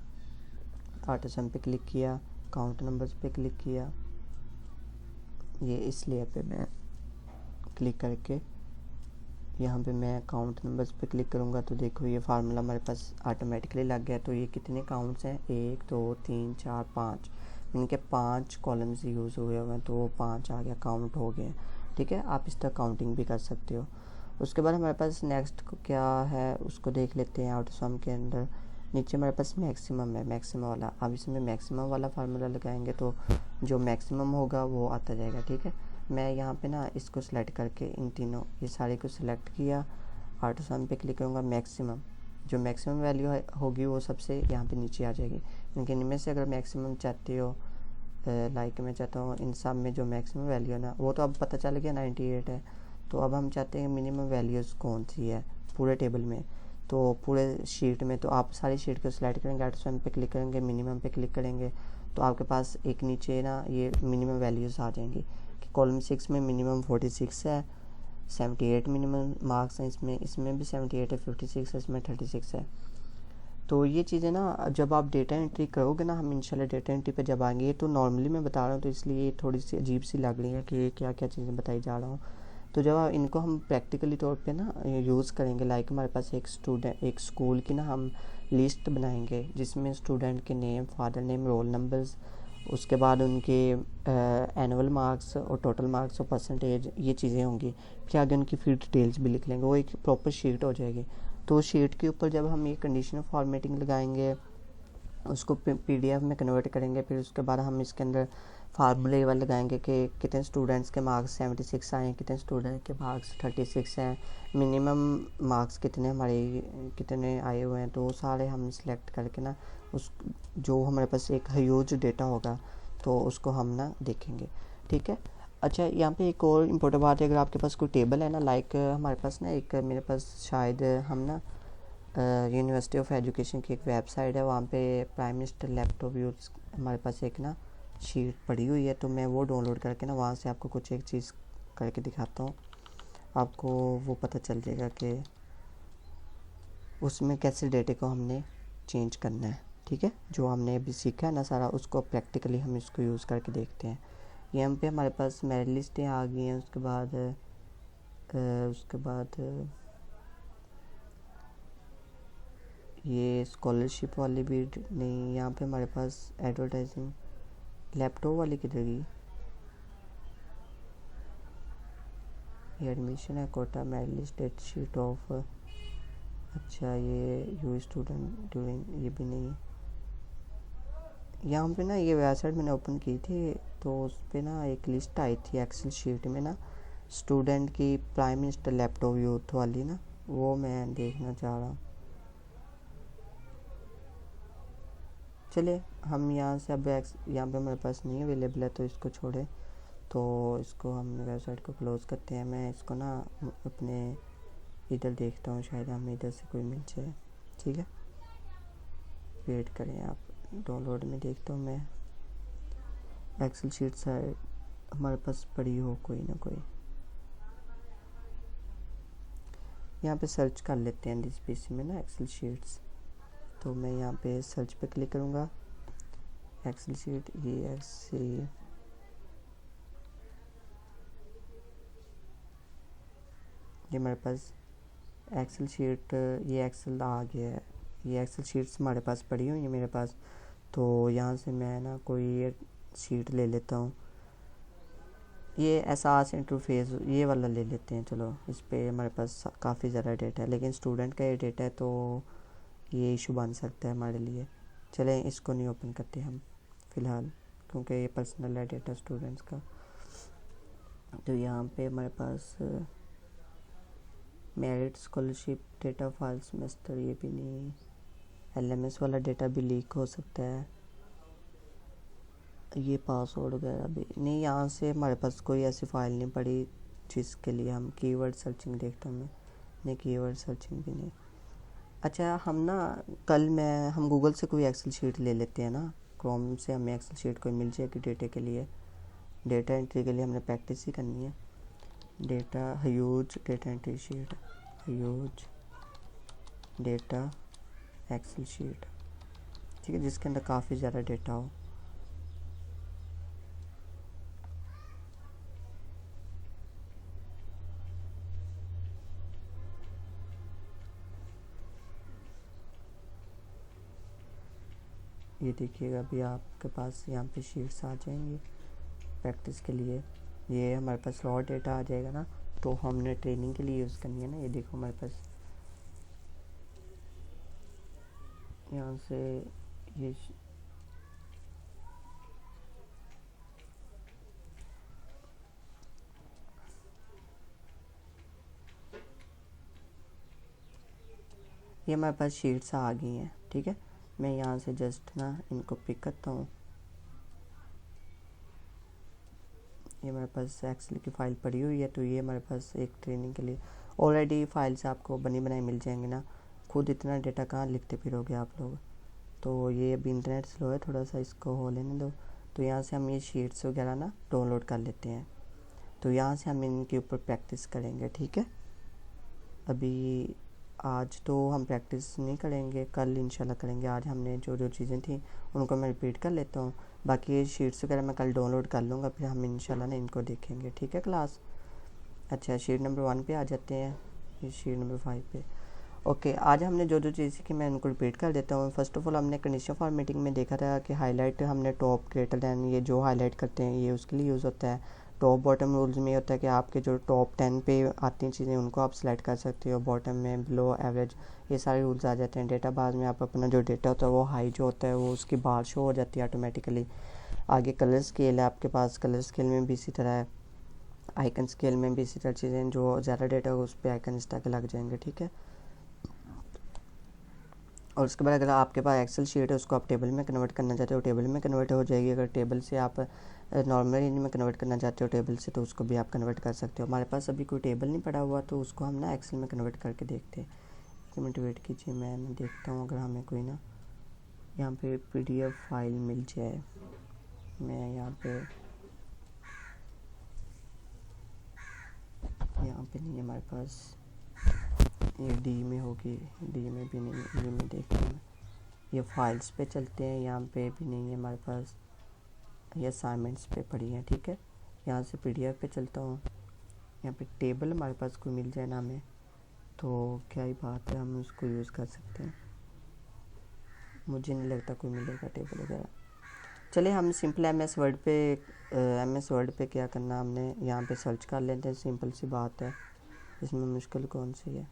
ऑटोसम पे क्लिक किया, काउंट नंबर्स पे क्लिक किया, ये इस लेयर पे मैं क्लिक करके यहाँ पे मैं काउंट नंबर्स पे क्लिक करूँगा तो देखो ये फार्मूला हमारे पास ऑटोमेटिकली लग गया। तो ये कितने काउंट्स हैं, 1 2 3 4 5, इनके 5 कॉलम्स यूज़ हुए हुए हैं, तो वो 5 आ गया, काउंट हो गए। ठीक है, आप इस तरह काउंटिंग भी कर सकते हो। उसके बाद हमारे पास नेक्स्ट क्या है उसको देख लेते हैं। ऑटोसम के अंदर नीचे हमारे पास मैक्सिमम है, मैक्सिमम वाला। अब इसमें मैक्सिमम वाला फार्मूला लगाएंगे तो जो मैक्सिमम होगा वो आता जाएगा। ठीक है, मैं यहाँ पे ना इसको सिलेक्ट करके इन तीनों ये सारे को सिलेक्ट किया, ऑटोसम पे क्लिक करूँगा, मैक्सिमम जो मैक्सिमम वैल्यू होगी वो सबसे यहाँ पे नीचे आ जाएगी। क्योंकि इनमें से अगर मैक्सिमम चाहते हो, लाइक मैं चाहता हूँ इन सब में जो मैक्सिमम वैल्यू है ना, वो तो अब पता चल गया 98 है। तो अब हम चाहते हैं मिनिमम वैल्यूज़ कौन सी है पूरे टेबल में, तो पूरे शीट में। तो आप सारी शीट को सिलेक्ट करेंगे, ऑटोसम पे क्लिक करेंगे, मिनिमम पे क्लिक करेंगे, तो आपके पास एक नीचे ना ये मिनिमम वैल्यूज़ आ जाएंगी कि कॉलम 6 में मिनिमम 46 है, 78 मिनिमम मार्क्स हैं इसमें, इसमें भी 78 है, 56 है, इसमें 36 है। तो ये चीज़ें ना जब आप डेटा एंट्री करोगे ना, हम इंशाल्लाह डेटा एंट्री पे जब आएंगे, तो नॉर्मली मैं बता रहा हूँ तो इसलिए थोड़ी सी अजीब सी लग रही है कि क्या क्या चीज़ें बताई जा रहा हूँ। तो जब आप इनको हम प्रैक्टिकली तौर पे ना यूज़ करेंगे, लाइक हमारे पास एक स्कूल की ना हम लिस्ट बनाएंगे जिसमें स्टूडेंट के name, father name, roll numbers, उसके बाद उनके एनुअल मार्क्स और टोटल मार्क्स और परसेंटेज, ये चीज़ें होंगी। फिर आगे उनकी फिर डिटेल्स भी लिख लेंगे, वो एक प्रॉपर शीट हो जाएगी। तो शीट के ऊपर जब हम ये कंडीशनल फॉर्मेटिंग लगाएंगे, उसको पीडीएफ में कन्वर्ट करेंगे, फिर उसके बाद हम इसके अंदर फार्मूले वाले लगाएंगे कि कितने स्टूडेंट्स के मार्क्स 76 आए हैं, कितने स्टूडेंट के मार्क्स 36 हैं, मिनिमम मार्क्स कितने हमारे कितने आए हुए हैं। तो वो सारे हम सिलेक्ट करके ना उस जो हमारे पास एक ह्यूज डेटा होगा तो उसको हम ना देखेंगे। ठीक है, अच्छा यहाँ पे एक और इम्पोर्टेंट बात है, अगर आपके पास कोई टेबल है ना, लाइक हमारे पास ना एक मेरे पास शायद हम ना यूनिवर्सिटी ऑफ एजुकेशन की एक वेबसाइट है, वहाँ पे प्राइम मिनिस्टर लैपटॉप यूज़ हमारे पास एक ना शीट पड़ी हुई है, तो मैं वो डाउनलोड करके ना वहाँ से आपको कुछ एक चीज़ करके दिखाता हूँ, आपको वो पता चल जाएगा कि उसमें कैसे डेटे को हमने चेंज करना है। ठीक है, जो हमने अभी सीखा है ना सारा, उसको प्रैक्टिकली हम इसको यूज़ करके देखते हैं। यहाँ पे हमारे पास मेरिट लिस्टें आ गई हैं। उसके बाद ये स्कॉलरशिप वाली भी नहीं, यहाँ पे हमारे पास एडवर्टाइजिंग, लैपटॉप वाली किधर गई, ये एडमिशन है, quota, merit list, date sheet of, अच्छा ये यू स्टूडेंट ड्यूरिंग, ये भी नहीं। यहाँ पे ना ये वेबसाइट मैंने ओपन की थी तो उस पर ना एक लिस्ट आई थी एक्सेल शीट में ना, स्टूडेंट की प्राइम मिनिस्टर लैपटॉप यूथ वाली ना, वो मैं देखना चाह रहा हूँ। चलिए हम यहाँ से अब यहाँ पे हमारे पास नहीं अवेलेबल है तो इसको छोड़े, तो इसको हम वेबसाइट को क्लोज़ करते हैं। मैं इसको ना अपने इधर देखता हूँ, शायद हमें इधर से कोई मिल जाए। ठीक है, वेट करें आप, डाउनलोड में देखता हूँ मैं एक्सेल शीट शायद हमारे पास पड़ी हो कोई ना कोई। यहाँ पे सर्च कर लेते हैं दिस पीसी में ना एक्सेल शीट्स, तो मैं यहाँ पे सर्च पे क्लिक करूँगा, एक्सेल शीट EXE, ये हमारे पास एक्सेल शीट, ये एक्सेल आ गया है, ये एक्सेल शीट्स हमारे पास पड़ी हुई है मेरे पास। तो यहाँ से मैं ना कोई शीट ले लेता हूँ, ये एहसास इंटरफेस ये वाला ले लेते हैं। चलो इस पे हमारे पास काफ़ी ज़्यादा डेटा है, लेकिन स्टूडेंट का ये डेटा है तो ये इशू बन सकता है हमारे लिए। चलें इसको नहीं ओपन करते हम फ़िलहाल, क्योंकि ये पर्सनल है डेटा स्टूडेंट्स का। तो यहाँ पे हमारे पास merit scholarship data file semester, ये भी नहीं। LMS वाला डेटा भी लीक हो सकता है, ये पासवर्ड वगैरह भी नहीं। यहाँ से हमारे पास कोई ऐसी फ़ाइल नहीं पड़ी जिसके लिए हम कीवर्ड सर्चिंग देखते हैं। नहीं, कीवर्ड सर्चिंग भी नहीं। अच्छा, हम ना हम गूगल से कोई एक्सेल शीट ले लेते हैं ना, क्रोम से हमें एक्सेल शीट कोई मिल जाएगी डेटा के लिए। डेटा एंट्री के लिए हमने प्रैक्टिस ही करनी है। Huge data entry sheet, huge data excel sheet, ठीक है, जिसके अंदर काफ़ी ज़्यादा डेटा हो। ये देखिएगा, अभी आपके पास यहाँ पे शीट्स आ जाएंगी प्रैक्टिस के लिए। ये हमारे पास रॉ डेटा आ जाएगा ना, तो हमने ट्रेनिंग के लिए यूज़ करनी है ना। ये देखो हमारे पास यहाँ से ये हमारे पास शीट्स आ गई हैं, ठीक है। मैं यहाँ से जस्ट ना इनको पिक करता हूँ। ये हमारे पास एक्सेल की फ़ाइल पड़ी हुई है, तो ये हमारे पास एक ट्रेनिंग के लिए ऑलरेडी फाइल्स आपको बनी बनाई मिल जाएंगी ना। खुद इतना डेटा कहाँ लिखते फिरोगे आप लोग। तो ये अभी इंटरनेट स्लो है थोड़ा सा, इसको हो लेने दो। तो यहाँ से हम ये शीट्स वगैरह ना डाउनलोड कर लेते हैं। तो यहाँ से हम इनके ऊपर प्रैक्टिस करेंगे, ठीक है। अभी आज तो हम प्रैक्टिस नहीं करेंगे, कल इंशाल्लाह करेंगे। आज हमने जो जो चीज़ें थी उनको मैं रिपीट कर लेता हूँ। बाकी ये शीट्स वगैरह मैं कल डाउनलोड कर लूँगा, फिर हम इंशाल्लाह ना इनको देखेंगे, ठीक है क्लास। अच्छा, शीट नंबर 1 पे आ जाते हैं, ये शीट नंबर 5 पे। ओके, आज हमने जो जो चीज़ सीखी मैं उनको रिपीट कर देता हूँ। फर्स्ट ऑफ ऑल हमने कंडीशनल फॉर्मेटिंग में देखा था कि हाईलाइट हमने टॉप ग्रेटर दैन, ये जो हाईलाइट करते हैं ये उसके लिए यूज़ होता है। टॉप बॉटम रूल्स में ये होता है कि आपके जो टॉप 10 पे आती हैं चीज़ें उनको आप सेलेक्ट कर सकते हो। बॉटम में बिलो, एवरेज, ये सारे रूल्स आ जाते हैं। डेटा बार में आप अपना जो डेटा होता है वो हाई जो होता है वो उसकी बार शो हो जाती है ऑटोमेटिकली। आगे कलर स्केल है आपके पास, कलर स्केल में भी इसी तरह है। आइकन स्केल में भी इसी तरह चीज़ें, जो ज़्यादा डेटा होगा उस पर आइकन इस तरह के लग जाएंगे, ठीक है। और उसके बाद अगर आपके पास एक्सेल शीट है उसको आप टेबल में कन्वर्ट करना चाहते हो, टेबल में कन्वर्ट हो जाएगी। अगर टेबल से आप नॉर्मल रेंज में कन्वर्ट करना चाहते हो टेबल से, तो उसको भी आप कन्वर्ट कर सकते हो। हमारे पास अभी कोई टेबल नहीं पड़ा हुआ, तो उसको हम ना एक्सेल में कन्वर्ट करके देखते हैं। 1 मिनट वेट कीजिए, मैं देखता हूँ अगर हमें कोई ना यहाँ पे PDF फाइल मिल जाए। मैं यहाँ पे नहीं है हमारे पास, ये डी में होगी, डी में भी नहीं, ये में देखता हूँ। ये फाइल्स पे चलते हैं, यहाँ पे भी नहीं है हमारे पास, ये असाइनमेंट्स पे पड़ी है, ठीक है। यहाँ से PDF पे चलता हूँ। यहाँ पे टेबल हमारे पास कोई मिल जाए ना हमें, तो क्या ही बात है, हम उसको यूज़ कर सकते हैं। मुझे नहीं लगता कोई मिलेगा टेबल वगैरह। चलिए हम सिंपल MS वर्ड पे क्या करना, हमने यहाँ पे सर्च कर लेते हैं। सिंपल सी बात है, इसमें मुश्किल कौन सी है।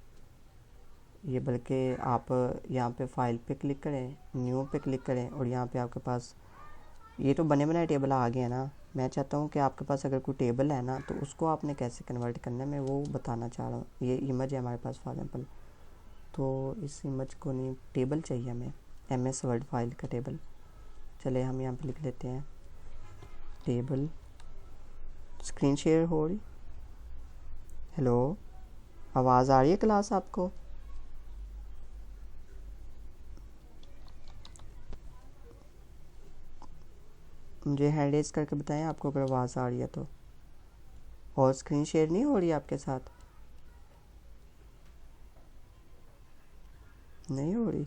ये बल्कि आप यहाँ पे फाइल पे क्लिक करें, न्यू पे क्लिक करें, और यहाँ पे आपके पास ये तो बने बनाए टेबल आ गए हैं ना। मैं चाहता हूँ कि आपके पास अगर कोई टेबल है ना, तो उसको आपने कैसे कन्वर्ट करना है मैं वो बताना चाह रहा हूँ। ये इमेज है हमारे पास फॉर एग्जाम्पल, तो इस इमेज को नहीं, टेबल चाहिए हमें, MS वर्ड फाइल का टेबल। चले हम यहाँ पे लिख लेते हैं टेबल। स्क्रीन शेयर हो रही, हेलो, आवाज़ आ रही है क्लास आपको? मुझे हैंड रेज करके बताएं आपको अगर आवाज़ आ रही है तो। और स्क्रीन शेयर नहीं हो रही आपके साथ? नहीं हो रही?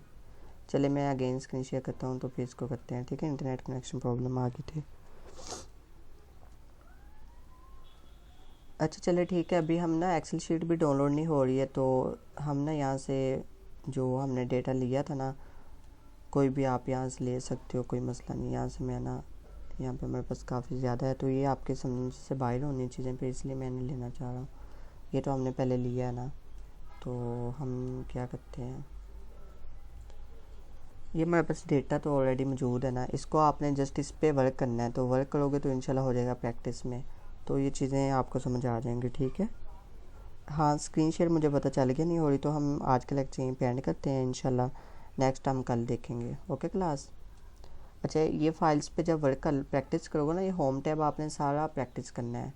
चले मैं अगेन स्क्रीन शेयर करता हूँ, तो फिर इसको करते हैं, ठीक है। इंटरनेट कनेक्शन प्रॉब्लम आ गई थी। अच्छा चले ठीक है, अभी हम ना एक्सेल शीट भी डाउनलोड नहीं हो रही है, तो हम ना यहाँ से जो हमने डेटा लिया था ना, कोई भी आप यहाँ से ले सकते हो, कोई मसला नहीं। यहाँ से मैं ना, यहाँ पे मेरे पास काफ़ी ज़्यादा है, तो ये आपके समझ से बाहर होनी चीज़ें पे, इसलिए मैं नहीं लेना चाह रहा हूँ। ये तो हमने पहले लिया है ना, तो हम क्या करते हैं, ये हमारे पास डेटा तो ऑलरेडी मौजूद है ना, इसको आपने जस्ट इस पे वर्क करना है, तो वर्क करोगे तो इंशाल्लाह हो जाएगा प्रैक्टिस में, तो ये चीज़ें आपको समझ आ जाएंगी। ठीक है, हाँ स्क्रीन शेयर मुझे पता चल गया नहीं हो रही, तो हम आज का लेक्चर यहीं पे एंड करते हैं, इंशाल्लाह नेक्स्ट हम कल देखेंगे। Okay class. अच्छा, ये फाइल्स पे जब वर्क कर प्रैक्टिस करोगे ना, ये होम टैब आपने सारा प्रैक्टिस करना है।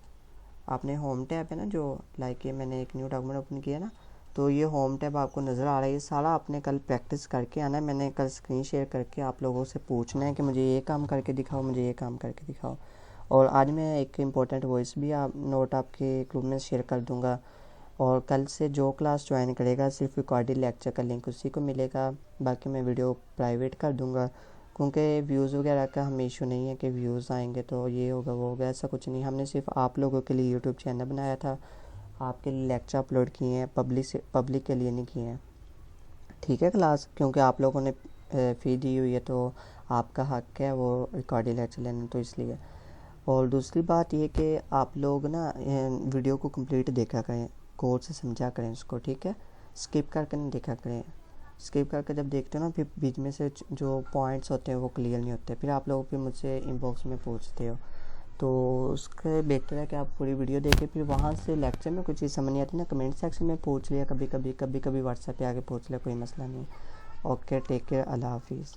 आपने होम टैब है ना जो, लाइक ये मैंने एक न्यू डॉक्यूमेंट ओपन किया ना, तो ये होम टैब आपको नज़र आ रहा है, ये सारा आपने कल प्रैक्टिस करके आना है। मैंने कल स्क्रीन शेयर करके आप लोगों से पूछना है कि मुझे ये काम करके दिखाओ, मुझे ये काम करके दिखाओ। और आज मैं एक इम्पोर्टेंट वॉइस भी आप नोट आपके ग्रुप में शेयर कर दूँगा। और कल से जो क्लास ज्वाइन करेगा सिर्फ रिकॉर्डेड लेक्चर का लिंक उसी को मिलेगा, बाकी मैं वीडियो प्राइवेट कर दूँगा, क्योंकि व्यूज़ वगैरह का हमें इशू नहीं है कि व्यूज़ आएंगे तो ये होगा वो होगा, ऐसा कुछ नहीं। हमने सिर्फ आप लोगों के लिए यूट्यूब चैनल बनाया था, आपके लिए लेक्चर अपलोड किए हैं, पब्लिक के लिए नहीं किए हैं। ठीक है क्लास, क्योंकि आप लोगों ने फ़ी दी हुई है तो आपका हक है वो रिकॉर्डेड लेक्चर लेना, तो इसलिए। और दूसरी बात ये कि आप लोग ना वीडियो को कंप्लीट देखा करें, गौर से समझा करें उसको। ठीक है, स्किप करके नहीं देखा करें। स्किप करके जब देखते हो ना, फिर बीच में से जो पॉइंट्स होते हैं वो क्लियर नहीं होते, फिर आप लोग फिर मुझसे इनबॉक्स में पूछते हो, तो उसके बेहतर है कि आप पूरी वीडियो देखें। फिर वहाँ से लेक्चर में कुछ चीज़ समझ नहीं आती ना, कमेंट सेक्शन में पूछ लिया, कभी कभी व्हाट्सएप पे आके पूछ लिया, कोई मसला नहीं। ओके, टेक केयर, अल्लाह हाफिज़।